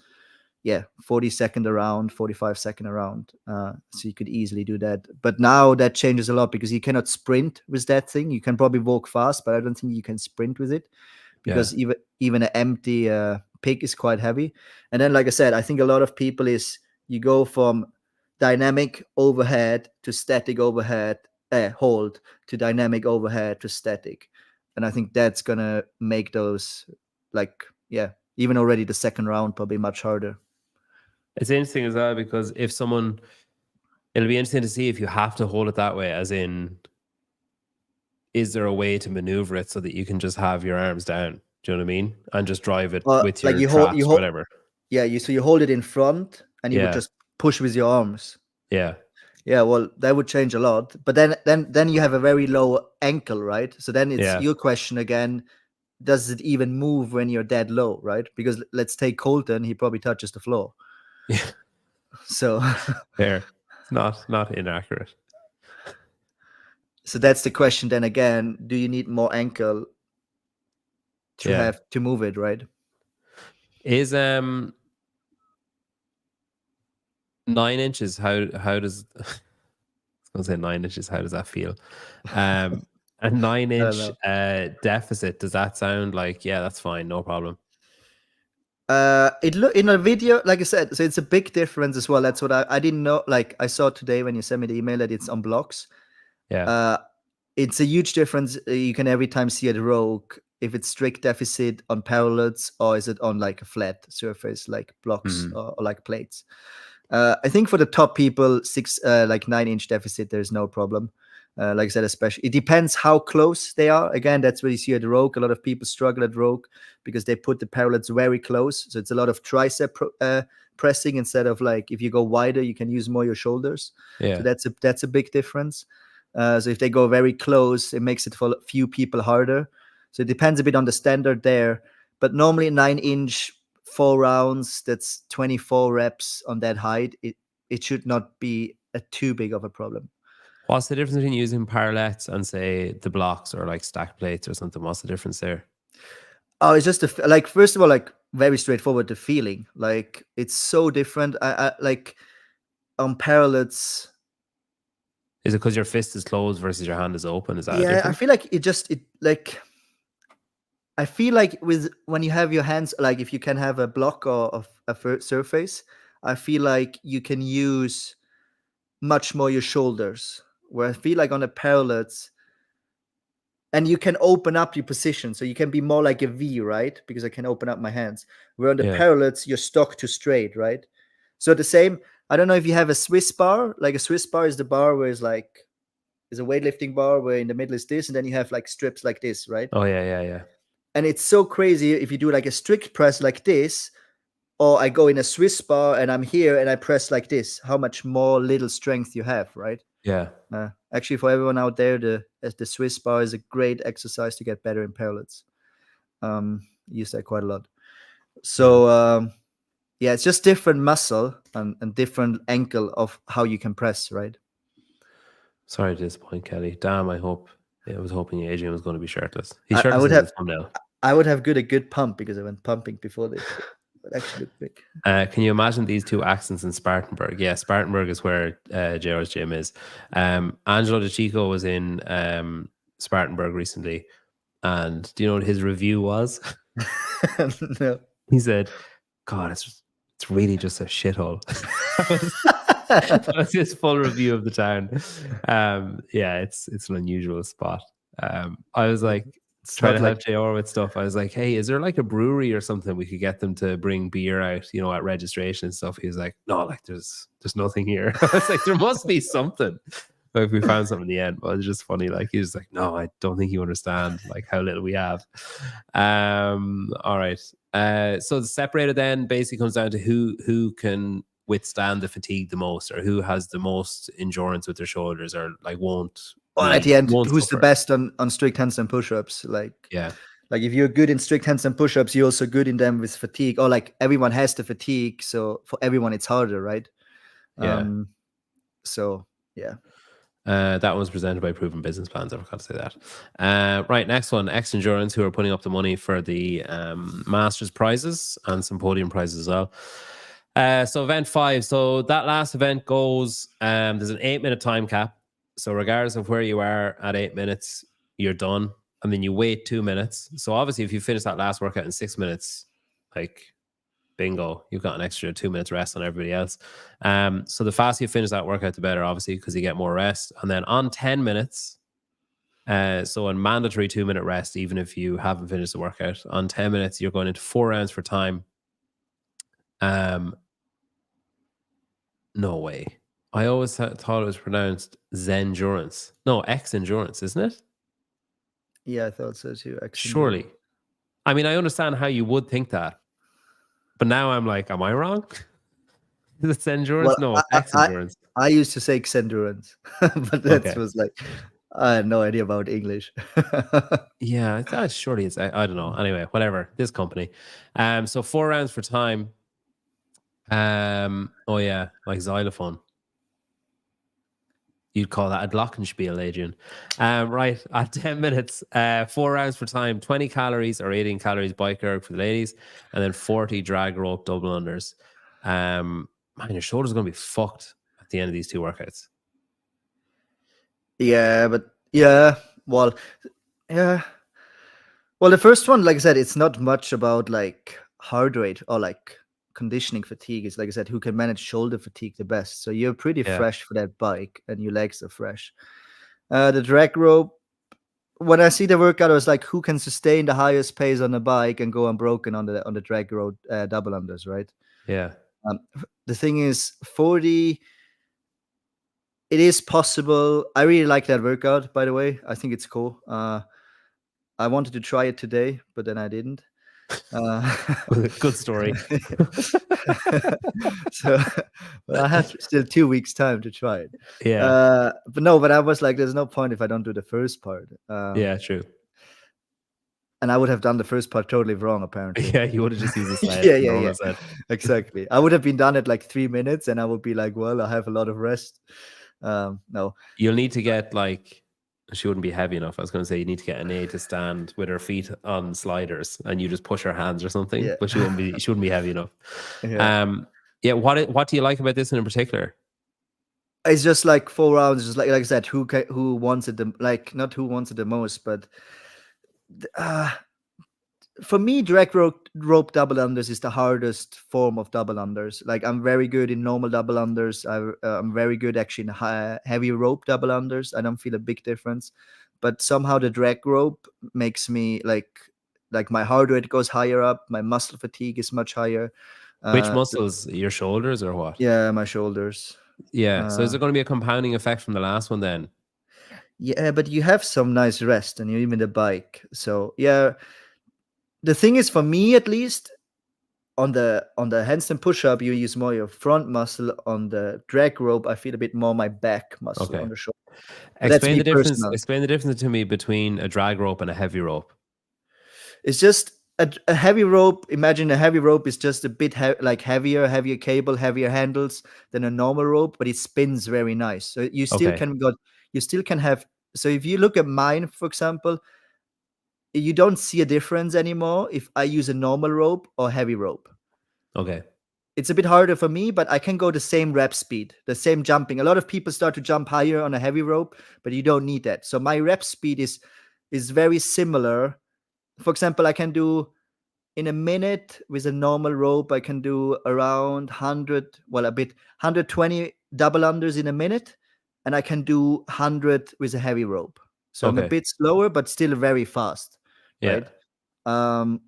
B: 40 second around, 45 second around. So you could easily do that. But now that changes a lot, because you cannot sprint with that thing. You can probably walk fast, but I don't think you can sprint with it, because even an empty pick is quite heavy. And then, like I said, I think a lot of people you go from dynamic overhead to static overhead hold to dynamic overhead to static. And I think that's gonna make those even already the second round probably much harder.
A: It's interesting as well because it'll be interesting to see if you have to hold it that way, as in, is there a way to maneuver it so that you can just have your arms down? Do you know what I mean? And just drive it with your traps or whatever.
B: Yeah, so you hold it in front and you would just push with your arms.
A: Yeah.
B: Yeah, well, that would change a lot. But then you have a very low ankle, right? So then it's your question again, does it even move when you're dead low, right? Because let's take Colton, he probably touches the floor.
A: Yeah.
B: So
A: fair. It's not inaccurate.
B: So that's the question then again, do you need more ankle to have to move it, right?
A: Is 9 inches, how does I was gonna say 9 inches, how does that feel? A 9-inch deficit, does that sound like, yeah, that's fine, no problem?
B: It look in a video, like I said, so it's a big difference as well. That's what I didn't know. Like I saw today when you sent me the email that it's on blocks.
A: Yeah.
B: It's a huge difference. You can every time see at Rogue if it's strict deficit on parallels or is it on like a flat surface like blocks or like plates. I think for the top people, 9-inch deficit, there's no problem. Like I said, especially it depends how close they are. Again, that's what you see at Rogue. A lot of people struggle at Rogue because they put the parallels very close. So it's a lot of tricep pressing instead of like if you go wider, you can use more your shoulders.
A: Yeah.
B: So that's a big difference. So if they go very close, it makes it for a few people harder. So it depends a bit on the standard there. But normally 9-inch, 4 rounds, that's 24 reps on that height. It should not be too big of a problem.
A: What's the difference between using parallettes and say the blocks or like stack plates or something? What's the difference there?
B: Oh, it's just first of all, like very straightforward, the feeling. Like it's so different. I like on parallels.
A: Is it because your fist is closed versus your hand is open? Is that
B: I feel like I feel like when you have your hands, like if you can have a block or a surface, I feel like you can use much more your shoulders. Where I feel like on the parallels, and you can open up your position, so you can be more like a V, right? Because I can open up my hands. Where on the parallels, you're stuck to straight, right? So the same. I don't know if you have a Swiss bar. Like a Swiss bar is the bar where it's like is a weightlifting bar where in the middle is this, and then you have like strips like this, right?
A: Oh yeah.
B: And it's so crazy if you do like a strict press like this, or I go in a Swiss bar and I'm here and I press like this, how much more little strength you have, right?
A: Yeah.
B: Actually, for everyone out there, the Swiss bar is a great exercise to get better in parallels. Use that quite a lot. So it's just different muscle and different ankle of how you can press, right?
A: Sorry to disappoint, Kelly. Damn, I was hoping Adrian was going to be shirtless. He's shirtless in the thumbnail.
B: I would have a good pump because I went pumping before this. It actually looked big.
A: Can you imagine these two accents in Spartanburg? Yeah, Spartanburg is where JR's gym is. Angelo DeChico was in Spartanburg recently, and do you know what his review was?
B: No.
A: He said, "God, it's really just a shithole." That's his full review of the town. It's an unusual spot. I was like trying to help JR with stuff. I was like, hey, is there like a brewery or something we could get them to bring beer out, at registration and stuff? He was like, no, like there's nothing here. I was like, there must be something. Like we found something in the end, but it was just funny. Like he was like, no, I don't think you understand like how little we have. All right. So the separator then basically comes down to who can withstand the fatigue the most, or who has the most endurance with their shoulders, or like won't.
B: Well, at the end, who's the best on strict handstand push-ups? Like if you're good in strict handstand push-ups, you're also good in them with fatigue. Or like everyone has the fatigue, so for everyone it's harder, right? That
A: was presented by Proven Business Plans. I forgot to say that. Right, next one, X Endurance, who are putting up the money for the Masters prizes and some podium prizes as well. So event 5. So that last event goes, there's an 8-minute time cap. So regardless of where you are at 8 minutes, you're done. And then you wait 2 minutes. So obviously if you finish that last workout in 6 minutes, like bingo, you've got an extra 2 minutes rest on everybody else. So the faster you finish that workout, the better, obviously, because you get more rest. And then on 10 minutes, so a mandatory 2-minute rest, even if you haven't finished the workout, on 10 minutes, you're going into 4 rounds for time. No way. I always thought it was pronounced Zendurance. No, X-Endurance, isn't it?
B: Yeah, I thought so too.
A: Surely. I mean, I understand how you would think that. But now I'm like, am I wrong? Is it Endurance?
B: Well,
A: No, X-Endurance.
B: I used to say Xendurance, but that was like, I had no idea about English.
A: Yeah, surely it's, I don't know. Anyway, whatever. This company. So 4 rounds for time. Oh yeah, like xylophone. You'd call that a glockenspiel, Adrian. Right, at 10 minutes, 4 rounds for time, 20 calories or 18 calories bike erg for the ladies, and then 40 drag rope double unders. Man, your shoulder's going to be fucked at the end of these 2 workouts.
B: Yeah, but well, the first one, like I said, it's not much about like heart rate or like conditioning fatigue. It's like I said, who can manage shoulder fatigue the best. So you're pretty fresh for that bike, and your legs are fresh. The drag rope, when I see the workout, I was like, who can sustain the highest pace on the bike and go unbroken on the drag rope double unders, right?
A: Yeah.
B: The thing is, 40. It is possible. I really like that workout, by the way. I think it's cool. I wanted to try it today, but then I didn't.
A: Good story.
B: So, but I have still 2 weeks time to try it.
A: Yeah.
B: But I was like, there's no point if I don't do the first part.
A: Yeah, true.
B: And I would have done the first part totally wrong, apparently.
A: Yeah, you would have just used the sled.
B: Yeah. Exactly. I would have been done at like 3 minutes, and I would be like, well, I have a lot of rest. No.
A: You'll need to get like, she wouldn't be heavy enough. I was going to say you need to get an A to stand with her feet on sliders, and you just push her hands or something.
B: Yeah.
A: But she wouldn't be heavy enough.
B: Yeah.
A: What do you like about this in particular?
B: It's just like 4 rounds, just like I said, who wants it not who wants it the most, but for me, drag rope double unders is the hardest form of double unders. Like, I'm very good in normal double unders. I'm very good actually in heavy rope double unders. I don't feel a big difference, but somehow the drag rope makes me like my heart rate goes higher up. My muscle fatigue is much higher.
A: Which muscles? Your shoulders or what?
B: Yeah, my shoulders.
A: Yeah. So is there going to be a compounding effect from the last one then?
B: Yeah, but you have some nice rest, and you're even the bike. So yeah. The thing is, for me at least, on the handstand push-up, you use more your front muscle. On the drag rope, I feel a bit more my back muscle on the shoulder.
A: Explain the difference. Explain the difference to me between a drag rope and a heavy rope.
B: It's just a heavy rope. Imagine a heavy rope is just a bit heavier cable, heavier handles than a normal rope, but it spins very nice. So you still can have. So if you look at mine, for example, you don't see a difference anymore if I use a normal rope or heavy rope.
A: Okay.
B: It's a bit harder for me, but I can go the same rep speed, the same jumping. A lot of people start to jump higher on a heavy rope, but you don't need that. So my rep speed is very similar. For example, I can do in a minute with a normal rope, I can do around 120 double unders in a minute, and I can do 100 with a heavy rope. So I'm a bit slower, but still very fast. Right. And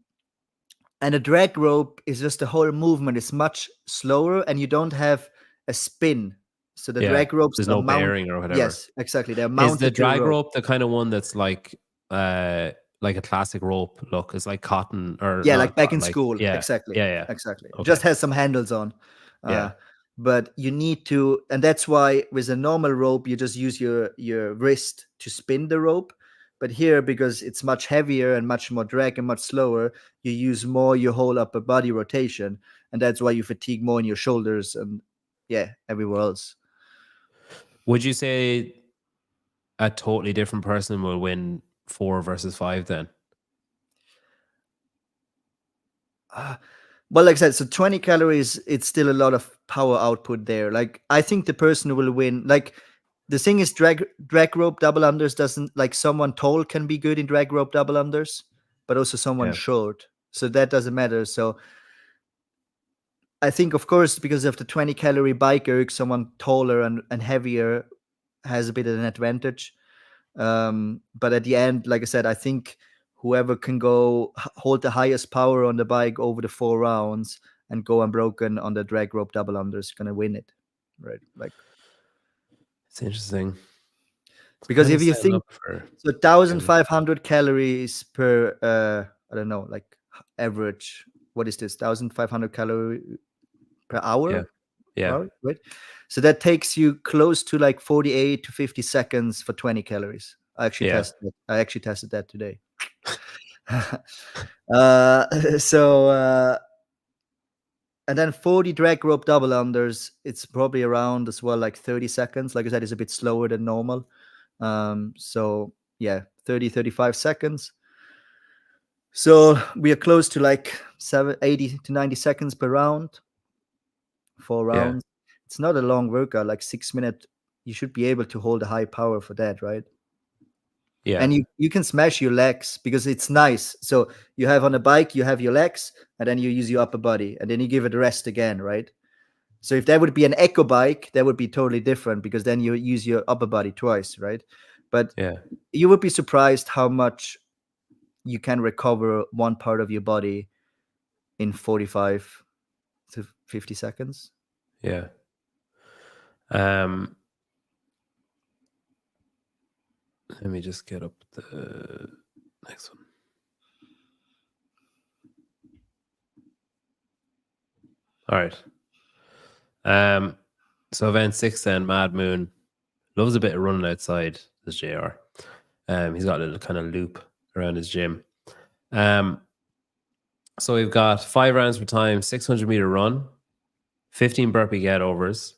B: a drag rope is just the whole movement is much slower, and you don't have a spin. So the drag ropes,
A: there's no bearing or whatever.
B: Yes, exactly. They're mounted.
A: Is the drag rope the kind of one that's like a classic rope look? It's like cotton or
B: like back in school. Yeah, exactly.
A: Yeah.
B: Exactly. Okay. Just has some handles on. But you need to, and that's why with a normal rope, you just use your wrist to spin the rope. But here, because it's much heavier and much more drag and much slower, you use more your whole upper body rotation. And that's why you fatigue more in your shoulders and everywhere else.
A: Would you say a totally different person will win 4 versus 5 then?
B: Well, like I said, so 20 calories, it's still a lot of power output there. Like, I think the person who will win, like, the thing is, drag rope double unders doesn't, like, someone tall can be good in drag rope double unders, but also someone short. So that doesn't matter. So I think, of course, because of the 20 calorie bike erg, someone taller and heavier has a bit of an advantage. But at the end, like I said, I think whoever can hold the highest power on the bike over the 4 rounds and go unbroken on the drag rope double under is gonna win it, right? Like,
A: It's interesting.
B: because
A: Kinda
B: if you
A: setting
B: think
A: up for
B: 1,500 calories per, I don't know, like average. What is this? 1,500 calorie per hour?
A: yeah,
B: Right? So that takes you close to like 48 to 50 seconds for 20 calories. I actually
A: Yeah.
B: tested that today. So and then 40 drag rope double unders, it's probably around as well like 30 seconds. Like I said, it's a bit slower than normal. So yeah, 35 seconds. So we are close to like 80 to 90 seconds per round. 4 rounds. It's not a long workout, like 6 minutes. You should be able to hold a high power for that, right?
A: Yeah.
B: And you can smash your legs because it's nice. So you have on a bike, you have your legs, and then you use your upper body, and then you give it a rest again, right? So if that would be an echo bike, that would be totally different because then you use your upper body twice, right? But
A: Yeah.
B: you would be surprised how much you can recover one part of your body in 45 to 50 seconds.
A: Yeah. Let me just get up the next one. All right. So event 6 then, Mad Moon. Loves a bit of running outside, this JR. He's got a little kind of loop around his gym. So we've got 5 rounds per time, 600-meter run, 15 burpee get overs,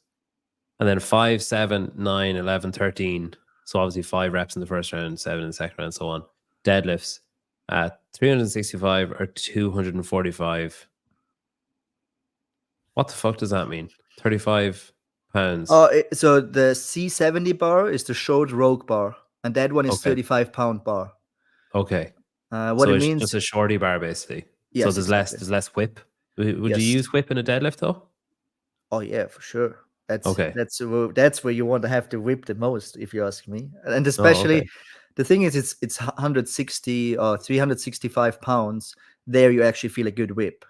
A: and then 5, 7, 9, 11, 13. So obviously 5 reps in the first round, 7 in the second round, and so on. Deadlifts at 365 or 245. What the fuck does that mean? 35 pounds.
B: So the C70 bar is the short rogue bar, and that one is
A: Okay.
B: 35-pound bar.
A: Okay.
B: What
A: so
B: it
A: it's
B: means,
A: just a shorty bar basically.
B: yes,
A: So there's
B: exactly.
A: less whip. Would
B: Yes.
A: you use whip in a deadlift though?
B: Oh yeah, for sure.
A: Okay.
B: That's where you want to have to whip the most, if you ask me. And especially,
A: okay.
B: the thing is, it's 160 or 365 pounds. There, you actually feel a good whip.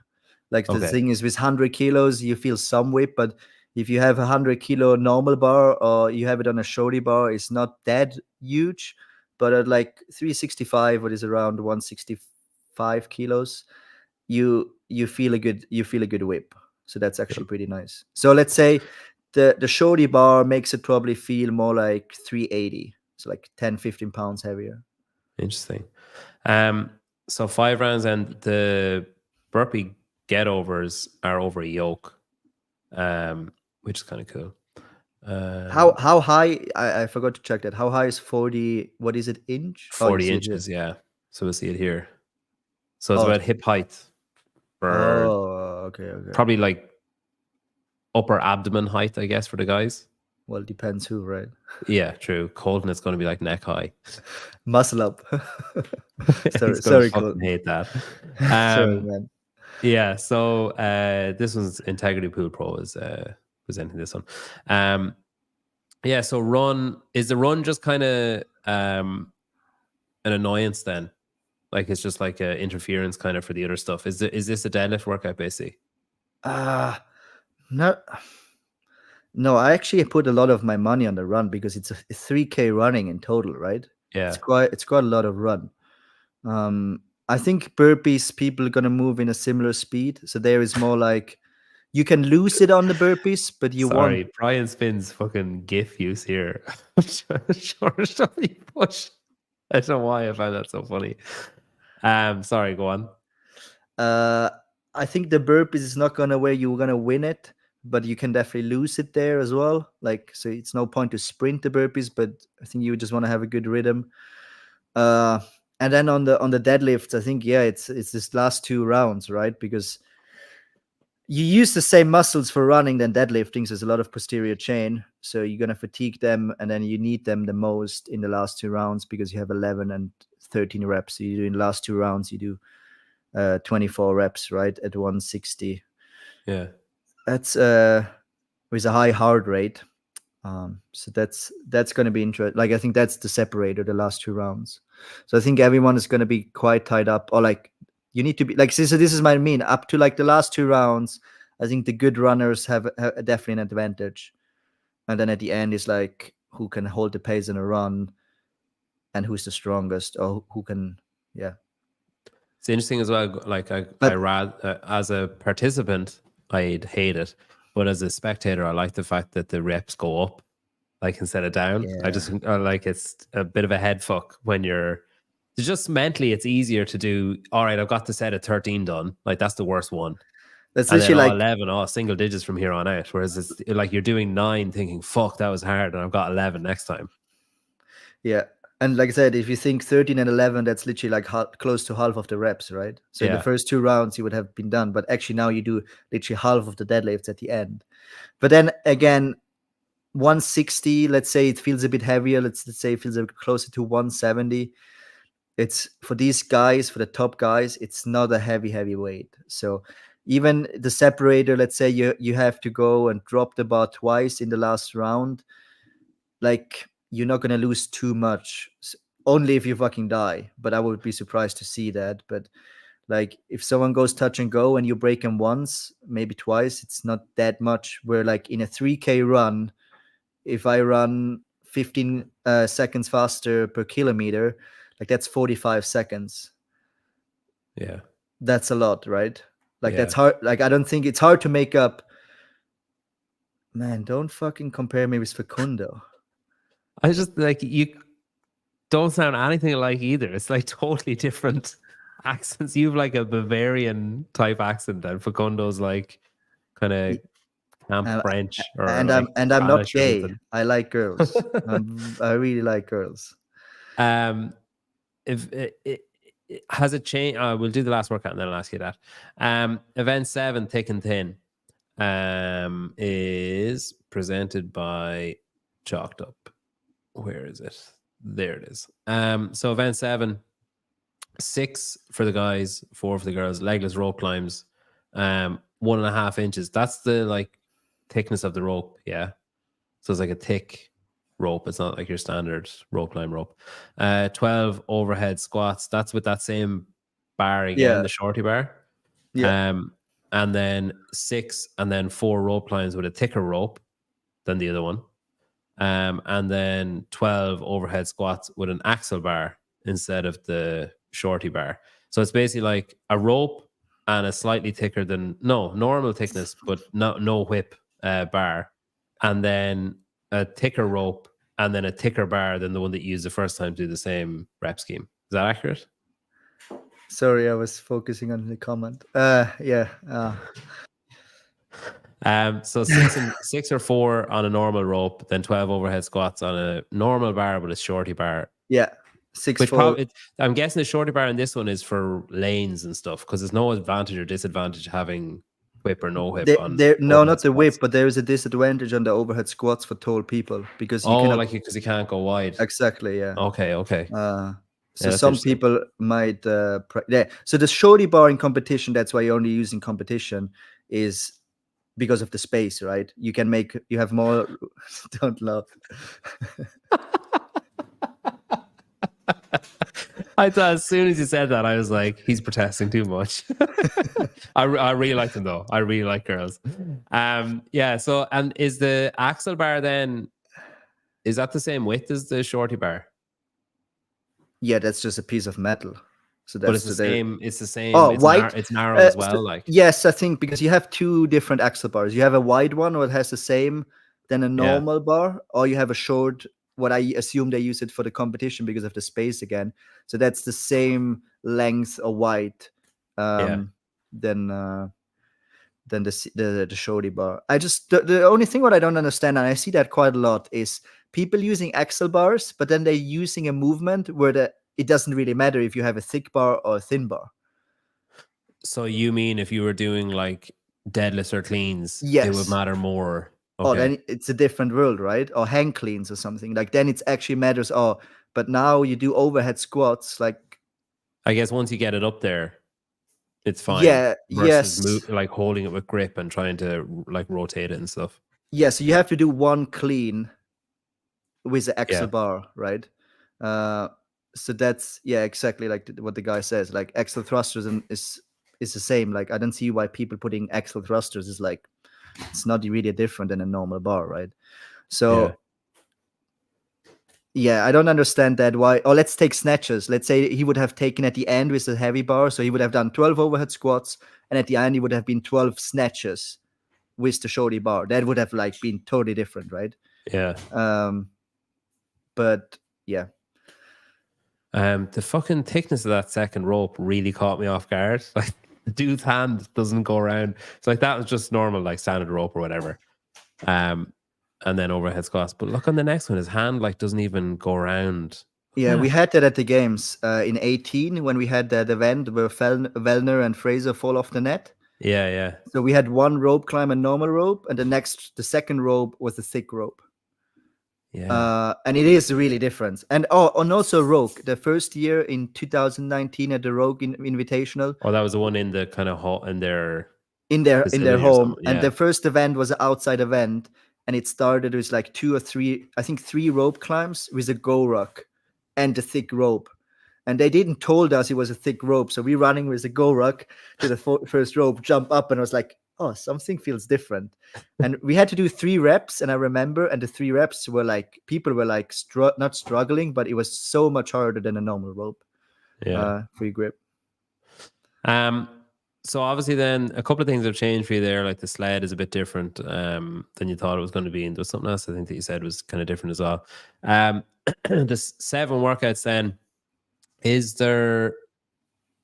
B: Like the
A: Okay.
B: thing is, with 100 kilos, you feel some whip, but if you have a 100-kilo normal bar or you have it on a shorty bar, it's not that huge. But at like 365, what is around 165 kilos, you feel a good whip. So that's actually pretty nice. So let's say the shorty bar makes it probably feel more like 380, so like 10-15 pounds heavier.
A: Interesting. So 5 rounds and the burpee get overs are over a yoke, which is kind of cool.
B: How high? I forgot to check that. How high is 40? What is it, inch?
A: 40 inches, yeah. So we'll see it here. So it's about hip height for
B: okay.
A: probably like upper abdomen height, I guess, for the guys.
B: Well, depends who, right?
A: Yeah, true. Colton is going to be like neck high.
B: Muscle up.
A: He's going to fucking hate that.
B: Sorry, man.
A: Yeah, so this one's Integrity Pool Pro is presenting this one. Yeah, so is the run just kind of an annoyance then? Like it's just like an interference kind of for the other stuff. Is this a deadlift workout basically?
B: No, I actually put a lot of my money on the run because it's a 3K running in total, right?
A: Yeah.
B: It's quite a lot of run. I think burpees, people are gonna move in a similar speed. So there is more like you can lose it on the burpees, but
A: Sorry, Brian Spin's fucking GIF use here. Short push. I don't know why I found that so funny. Sorry, go on.
B: I think the burpees is not gonna where you're gonna win it, but you can definitely lose it there as well. Like, so it's no point to sprint the burpees, but I think you just want to have a good rhythm. And then on the deadlifts, I think it's this last 2 rounds, right? Because you use the same muscles for running than deadlifting. So there's a lot of posterior chain, so you're gonna fatigue them, and then you need them the most in the last 2 rounds because you have 11 and 13 reps. So you do in the last 2 rounds, you do 24 reps, right, at 160.
A: Yeah.
B: That's with a high heart rate. So that's going to be interesting. Like I think that's the separator, the last 2 rounds. So I think everyone is going to be quite tied up, or like you need to be like. So this is my mean up to like the last 2 rounds. I think the good runners have definitely an advantage, and then at the end is like who can hold the pace in a run, and who's the strongest, or who can, yeah.
A: It's interesting as well. Like I as a participant, I'd hate it, but as a spectator, I like the fact that the reps go up, like instead of down. I like it's a bit of a head fuck when you're just mentally. It's easier to do. All right, I've got the set of 13 done. Like that's the worst one.
B: That's
A: And then
B: literally like
A: 11, single digits from here on out. Whereas it's like you're doing 9, thinking fuck that was hard, and I've got 11 next time.
B: Yeah. And like I said, if you think 13 and 11, that's literally like close to half of the reps, right? So in the first 2 rounds, you would have been done. But actually now you do literally half of the deadlifts at the end. But then again, 160, let's say it feels a bit heavier. Let's say it feels a bit closer to 170. It's for these guys, for the top guys, it's not a heavy weight. So even the separator, let's say you have to go and drop the bar twice in the last round, like you're not going to lose too much, only if you fucking die. But I would be surprised to see that. But like if someone goes touch and go and you break them once, maybe twice, it's not that much. Where like in a 3K run, if I run 15 seconds faster per kilometer, like that's 45 seconds.
A: Yeah.
B: That's a lot, right? Like that's hard. Like I don't think it's hard to make up. Man, don't fucking compare me with Facundo.
A: I just like you don't sound anything alike either. It's like totally different accents. You have like a Bavarian type accent, and Facundo's like kind of camp French or
B: and
A: like
B: I'm not
A: Spanish or
B: gay.
A: something.
B: I like girls. I really like girls.
A: If it has it changed, we'll do the last workout and then I'll ask you that. Event 7, Thick and Thin, is presented by Chalked Up. Where is it? There it is. So event 7, 6 for the guys, 4 for the girls. Legless rope climbs, 1.5 inches. That's the like thickness of the rope. Yeah, so it's like a thick rope. It's not like your standard rope climb rope. 12 overhead squats. That's with that same bar again, the shorty bar.
B: Yeah.
A: And then 6 and then 4 rope climbs with a thicker rope than the other one. And then 12 overhead squats with an axle bar instead of the shorty bar. So it's basically like a rope and a slightly thicker than normal thickness, but no whip bar, and then a thicker rope and then a thicker bar than the one that you used the first time to do the same rep scheme. Is that accurate?
B: Sorry, I was focusing on the comment.
A: So 6 or 4 on a normal rope, then 12 overhead squats on a normal bar with a shorty bar.
B: Yeah, 6 4.
A: I'm guessing the shorty bar in this one is for lanes and stuff because there's no advantage or disadvantage having whip or no whip on.
B: No, not the whip, but there is a disadvantage on the overhead squats for tall people because you cannot,
A: because you can't go wide.
B: Exactly. Yeah.
A: Okay.
B: So some people might. So the shorty bar in competition, that's why you're only using competition, is because of the space, right? You have more. Don't laugh.
A: I thought as soon as you said that, I was like, he's protesting too much. I really like them though. I really like girls. So, and is the axle bar then, is that the same width as the shorty bar?
B: Yeah, that's just a piece of metal. So that's
A: but it's the same. It's the same.
B: Oh,
A: it's
B: wide.
A: It's narrow as well.
B: Yes, I think because you have 2 different axle bars. You have a wide one where it has the same than a normal bar, or you have a short. What I assume they use it for the competition because of the space again. So that's the same length or height than the shorty bar. The only thing what I don't understand, and I see that quite a lot, is people using axle bars, but then they're using a movement where it doesn't really matter if you have a thick bar or a thin bar.
A: So you mean if you were doing like deadlifts or cleans, it would matter more? Okay.
B: Oh, then it's a different world, right? Or hang cleans or something. Like then it actually matters. Oh, but now you do overhead squats. Like,
A: I guess once you get it up there, it's fine.
B: Yeah,
A: Versus
B: yes.
A: like holding it with grip and trying to like rotate it and stuff.
B: Yeah, so you have to do one clean with the axle
A: Yeah.
B: bar, right? So that's exactly like what the guy says. Like axle thrusters is the same. Like I don't see why people putting axle thrusters is like it's not really different than a normal bar, right? So I don't understand that why. Oh, let's take snatches. Let's say he would have taken at the end with the heavy bar, so he would have done 12 overhead squats, and at the end he would have been 12 snatches with the shorty bar. That would have like been totally different, right?
A: Yeah.
B: But yeah.
A: The fucking thickness of that second rope really caught me off guard. Like the dude's hand doesn't go around. It's like that was just normal, like standard rope or whatever. And then overhead squats. But look on the next one, his hand like doesn't even go around.
B: Yeah, we had that at the games in 18 when we had that event where Vellner and Fraser fall off the net.
A: Yeah.
B: So we had one rope climb, a normal rope, and the second rope was a thick rope.
A: Yeah.
B: And it is really different. And also Rogue, the first year in 2019 at the Rogue Invitational.
A: Oh, that was the one in the kind of hall in their
B: home. And the first event was an outside event, and it started with like 2 or 3, I think 3 rope climbs with a go ruck and a thick rope. And they didn't told us it was a thick rope, so we running with a go ruck to the first rope, jump up, and I was like, oh, something feels different. And we had to do 3 reps, and I remember, and the 3 reps were like, people were like not struggling, but it was so much harder than a normal rope. Free grip.
A: So obviously then a couple of things have changed for you there, like the sled is a bit different than you thought it was going to be, and there's something else I think that you said was kind of different as well. The 7 workouts then, is there,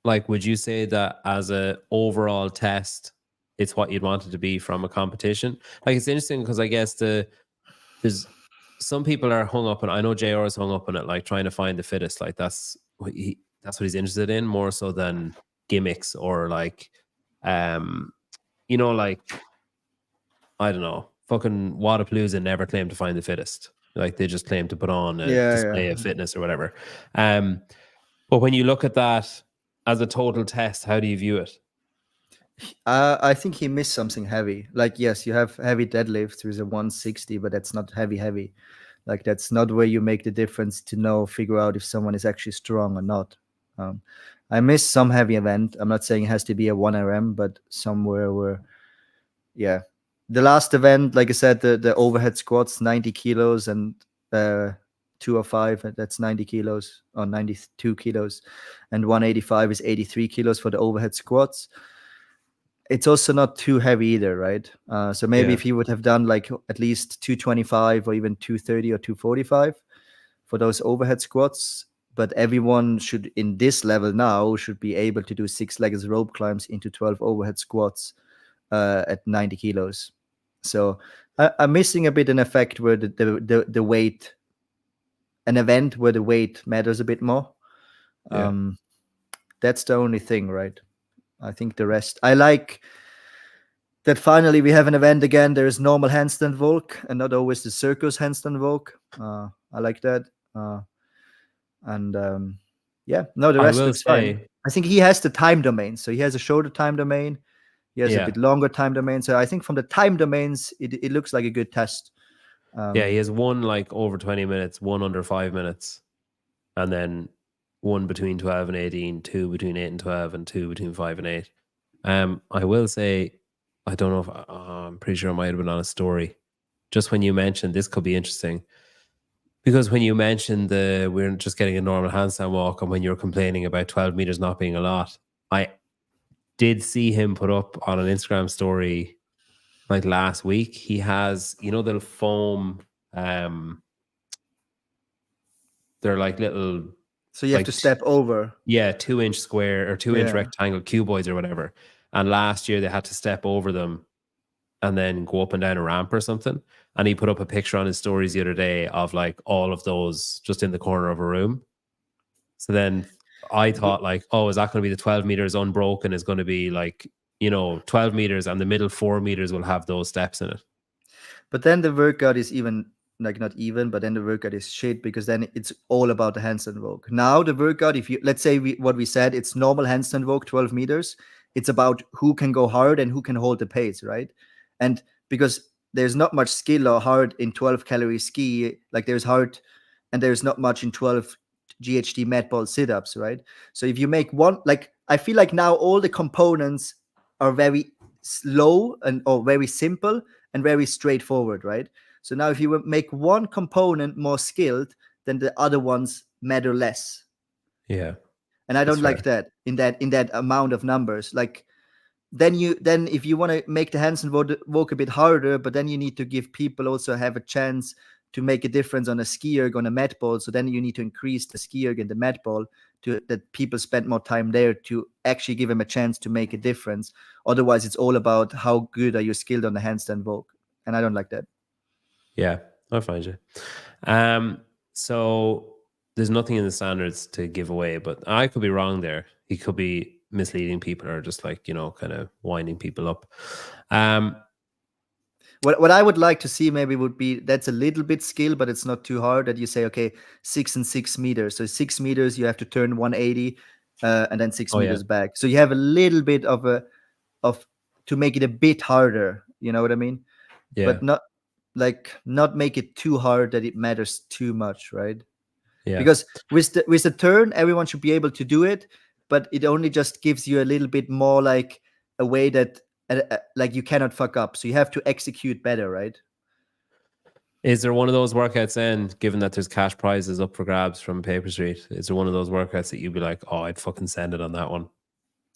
A: like, would you say that as a overall test it's what you'd want it to be from a competition? Like, it's interesting because I guess there's some people are hung up on, I know JR is hung up on it, like trying to find the fittest, like that's what he's interested in more so than gimmicks or like like I don't know, fucking Wadapalooza never claimed to find the fittest. Like they just claim to put on a display of fitness or whatever. But when you look at that as a total test, how do you view it?
B: I think he missed something heavy. Like, yes, you have heavy deadlifts with a 160, but that's not heavy. Like, that's not where you make the difference to figure out if someone is actually strong or not. I missed some heavy event. I'm not saying it has to be a 1RM, but somewhere where, the last event, like I said, the overhead squats, 90 kilos and 205, that's 90 kilos or 92 kilos, and 185 is 83 kilos for the overhead squats. It's also not too heavy either, right? So maybe if he would have done like at least 225 or even 230 or 245 for those overhead squats, but everyone should, in this level now, should be able to do 6 legs rope climbs into 12 overhead squats at 90 kilos. So I'm missing a bit an effect where the weight, an event where the weight matters a bit more. That's the only thing, right? I think the rest, I like that finally we have an event again. There is normal handstand volk and not always the circus handstand volk. I like that. The rest looks fine. I think he has the time domain. So he has a shorter time domain. He has a bit longer time domain. So I think from the time domains, it looks like a good test.
A: He has one like over 20 minutes, one under 5 minutes, and then one between 12 and 18, 2 between 8 and 12, and 2 between 5 and 8. I will say, I don't know if I'm pretty sure I might have been on a story. Just when you mentioned this could be interesting, because when you mentioned we're just getting a normal handstand walk, and when you were complaining about 12 meters not being a lot, I did see him put up on an Instagram story like last week. He has, the foam, they're like little.
B: So you have to step over.
A: Yeah, 2-inch square or 2-inch rectangle cuboids or whatever. And last year they had to step over them and then go up and down a ramp or something. And he put up a picture on his stories the other day of like all of those just in the corner of a room. So then I thought like, oh, is that going to be the 12 meters unbroken is going to be like, 12 meters and the middle 4 meters will have those steps in it.
B: But then the workout is even like not even, but then the workout is shit because then it's all about the handstand walk. Now the workout, if you, let's say what we said, it's normal handstand walk, 12 meters. It's about who can go hard and who can hold the pace, right? And because there's not much skill or hard in 12 calorie ski, like there's hard and there's not much in 12 GHD mat ball sit-ups, right? So if you make one, like I feel like now all the components are very slow or very simple and very straightforward, right? So now if you make one component more skilled, then the other ones matter less.
A: Yeah.
B: And I don't like that in that amount of numbers. Like then if you want to make the handstand walk a bit harder, but then you need to give people also have a chance to make a difference on a ski erg, on a mat ball. So then you need to increase the ski erg and the mat ball to that people spend more time there to actually give them a chance to make a difference. Otherwise, it's all about how good are you skilled on the handstand walk, and I don't like that.
A: Yeah, I find you. So there's nothing in the standards to give away, but I could be wrong there. He could be misleading people or just like, kind of winding people up.
B: What I would like to see maybe would be that's a little bit skill, but it's not too hard that you say, okay, 6 and 6 meters. So 6 meters, you have to turn 180 and then 6 meters back. So you have a little bit of to make it a bit harder. You know what I mean?
A: Yeah.
B: But not make it too hard that it matters too much, right?
A: Yeah.
B: Because with the turn, everyone should be able to do it, but it only just gives you a little bit more like a way that like you cannot fuck up. So you have to execute better, right?
A: Is there one of those workouts then, given that there's cash prizes up for grabs from Paper Street, is there one of those workouts that you'd be like, oh, I'd fucking send it on that one?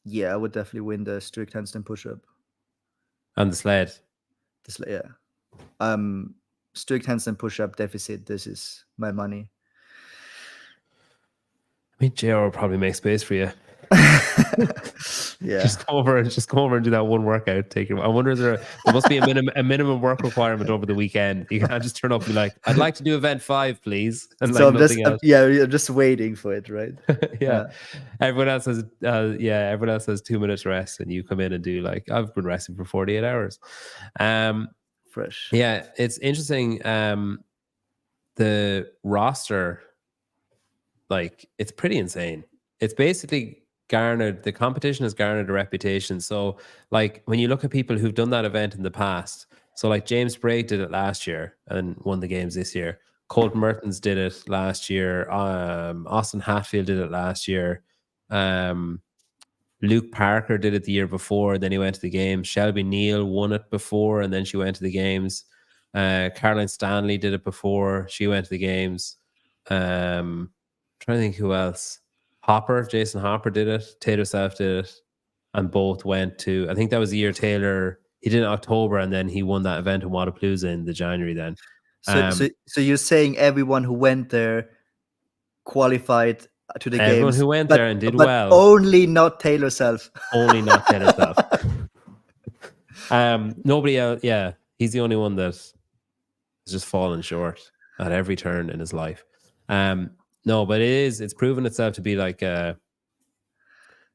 B: Yeah, I would definitely win the strict handstand push-up.
A: And the sled?
B: Yeah. Strict handstand push-up deficit, this is my money.
A: I mean, JR will probably make space for you.
B: Yeah.
A: Just come over and do that one workout. I wonder, there must be a minimum work requirement over the weekend. You can't just turn up and be like, I'd like to do event 5, please. And
B: so
A: like nothing else.
B: You're just waiting for it, right?
A: Yeah. Everyone else has 2 minutes rest, and you come in and do like, I've been resting for 48 hours.
B: Fresh.
A: Yeah, it's interesting. The roster, like, it's pretty insane. It's basically the competition has garnered a reputation. So like when you look at people who've done that event in the past, so like James Sprague did it last year and won the games this year. Colton Mertens did it last year. Austin Hatfield did it last year. Luke Parker did it the year before, then he went to the games. Shelby Neal won it before, and then she went to the games. Caroline Stanley did it before, she went to the games. Trying to think who else. Jason Hopper did it. Taylor Self did it, and both went to. I think that was the year Taylor. He did it in October, and then he won that event in Wadapalooza in the January. Then,
B: so you're saying everyone who went there qualified to the games?
A: Everyone who went there and did well.
B: Only not Taylor Self.
A: Only not Taylor Self. Nobody else. Yeah, he's the only one that has just fallen short at every turn in his life. No, but it's proven itself to be like kind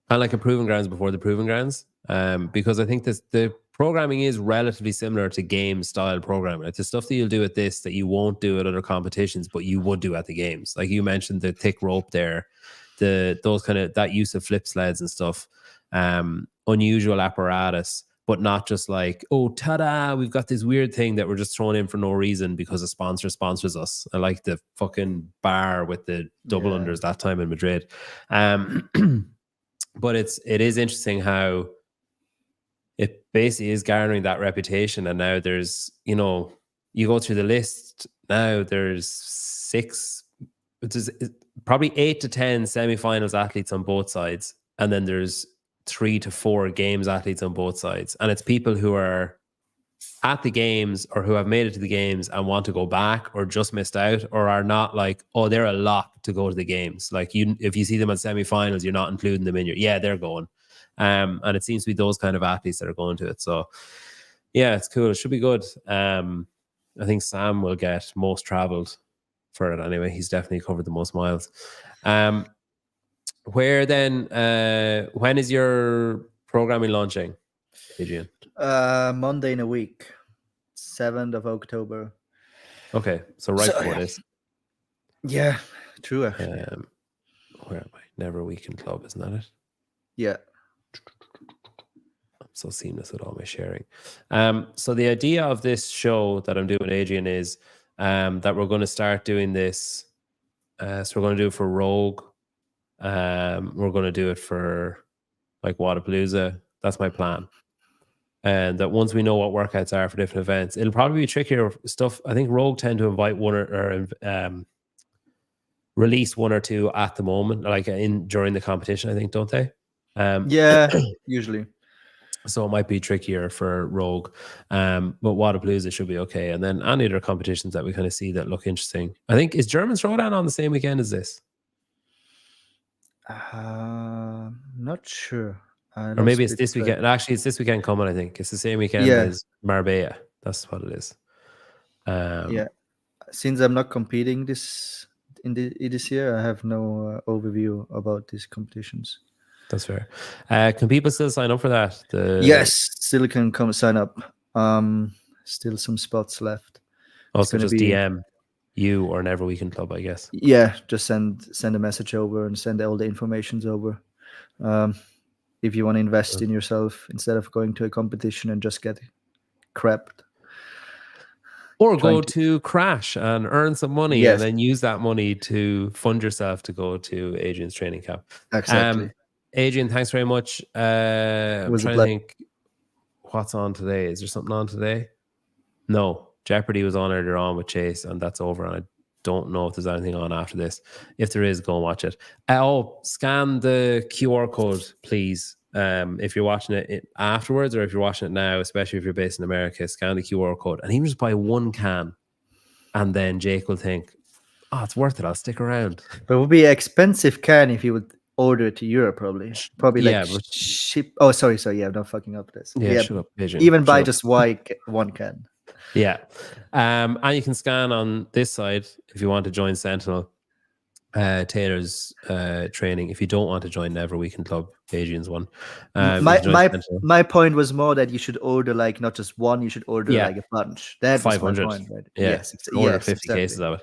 A: of like a proving grounds before the proving grounds. Because I think the programming is relatively similar to game style programming. It's the stuff that you'll do at this that you won't do at other competitions, but you would do at the games. Like you mentioned, the thick rope there, those kind of that use of flip sleds and stuff, unusual apparatus. But not just like, oh, ta-da, we've got this weird thing that we're just throwing in for no reason because a sponsor sponsors us. I like the fucking bar with the double unders that time in Madrid. But it is interesting how it basically is garnering that reputation. And now there's, you go through the list, now there's probably 8 to 10 semifinals athletes on both sides. And then there's 3 to 4 games athletes on both sides, and it's people who are at the games or who have made it to the games and want to go back or just missed out or are not like, oh, they're a lock to go to the games. Like if you see them at semifinals, you're not including them in they're going. And it seems to be those kind of athletes that are going to it. So yeah, it's cool. It should be good. I think Sam will get most traveled for it anyway. He's definitely covered the most miles. Where then, when is your programming launching, Adrian?
B: Monday in a week, 7th of October.
A: Okay, so before this.
B: Yeah, true actually.
A: Where am I? Never Weekend Club, isn't that it?
B: Yeah.
A: so seamless with all my sharing. So the idea of this show that I'm doing, Adrian, is that we're going to start doing this. So we're going to do it for Rogue. We're going to do it for like Wadapalooza. That's my plan. And that once we know what workouts are for different events, it'll probably be trickier stuff. I think Rogue tend to invite one or release one or two at the moment, like during the competition, I think, don't they?
B: Yeah, usually.
A: So it might be trickier for Rogue, but Wadapalooza should be okay. And then any other competitions that we kind of see that look interesting. I think, is German Throwdown on the same weekend as this?
B: Not sure.
A: Or maybe it's this weekend. Actually, it's this weekend coming, I think. It's the same weekend as Marbella. That's what it is.
B: Yeah. Since I'm not competing this year, I have no overview about these competitions.
A: That's fair. Can people still sign up for that?
B: Yes, still can come sign up. Still some spots left.
A: Also, just DM you or Never Weekend Club, I guess.
B: Yeah, just send a message over and send all the informations over. If you want to invest in yourself instead of going to a competition and just get crapped.
A: Or go to Crash and earn some money and then use that money to fund yourself to go to Adrian's training camp.
B: Exactly.
A: Adrian, thanks very much. I'm trying to think what's on today. Is there something on today? No. Jeopardy was on earlier on with Chase, and that's over. And I don't know if there's anything on after this. If there is, go and watch it. Scan the QR code, please. If you're watching it afterwards, or if you're watching it now, especially if you're based in America, scan the QR code and even just buy one can. And then Jake will think, oh, it's worth it. I'll stick around.
B: But it would be an expensive can if you would order it to Europe, probably ship. Oh, sorry. Yeah, I'm not fucking up this.
A: Yeah, shut up, Vision.
B: Even buy just one can.
A: Yeah. And you can scan on this side if you want to join Sentinel, Taylor's training. If you don't want to join Never Weekend Club, Adrian's one.
B: My point was more that you should order like not just one, you should order like a bunch. That
A: 500.
B: was my point, right?
A: Yeah.
B: Yes,
A: order 50 cases of it.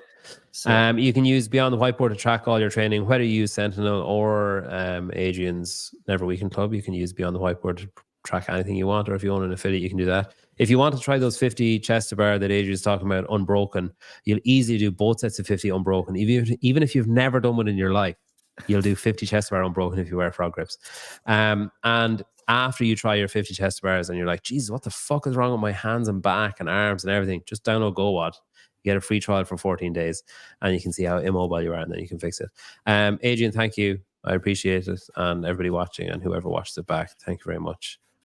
A: So, you can use Beyond the Whiteboard to track all your training, whether you use Sentinel or Adrian's Never Weekend Club. You can use Beyond the Whiteboard to track anything you want, or if you own an affiliate, you can do that. If you want to try those 50 chest to bar that Adrian's talking about, unbroken, you'll easily do both sets of 50 unbroken. Even if you've never done one in your life, you'll do 50 chest to bar unbroken if you wear frog grips. And after you try your 50 chest to bars and you're like, Jesus, what the fuck is wrong with my hands and back and arms and everything? Just download GoWad. You get a free trial for 14 days and you can see how immobile you are and then you can fix it. Adrian, thank you. I appreciate it. And everybody watching and whoever watches it back, thank you very much.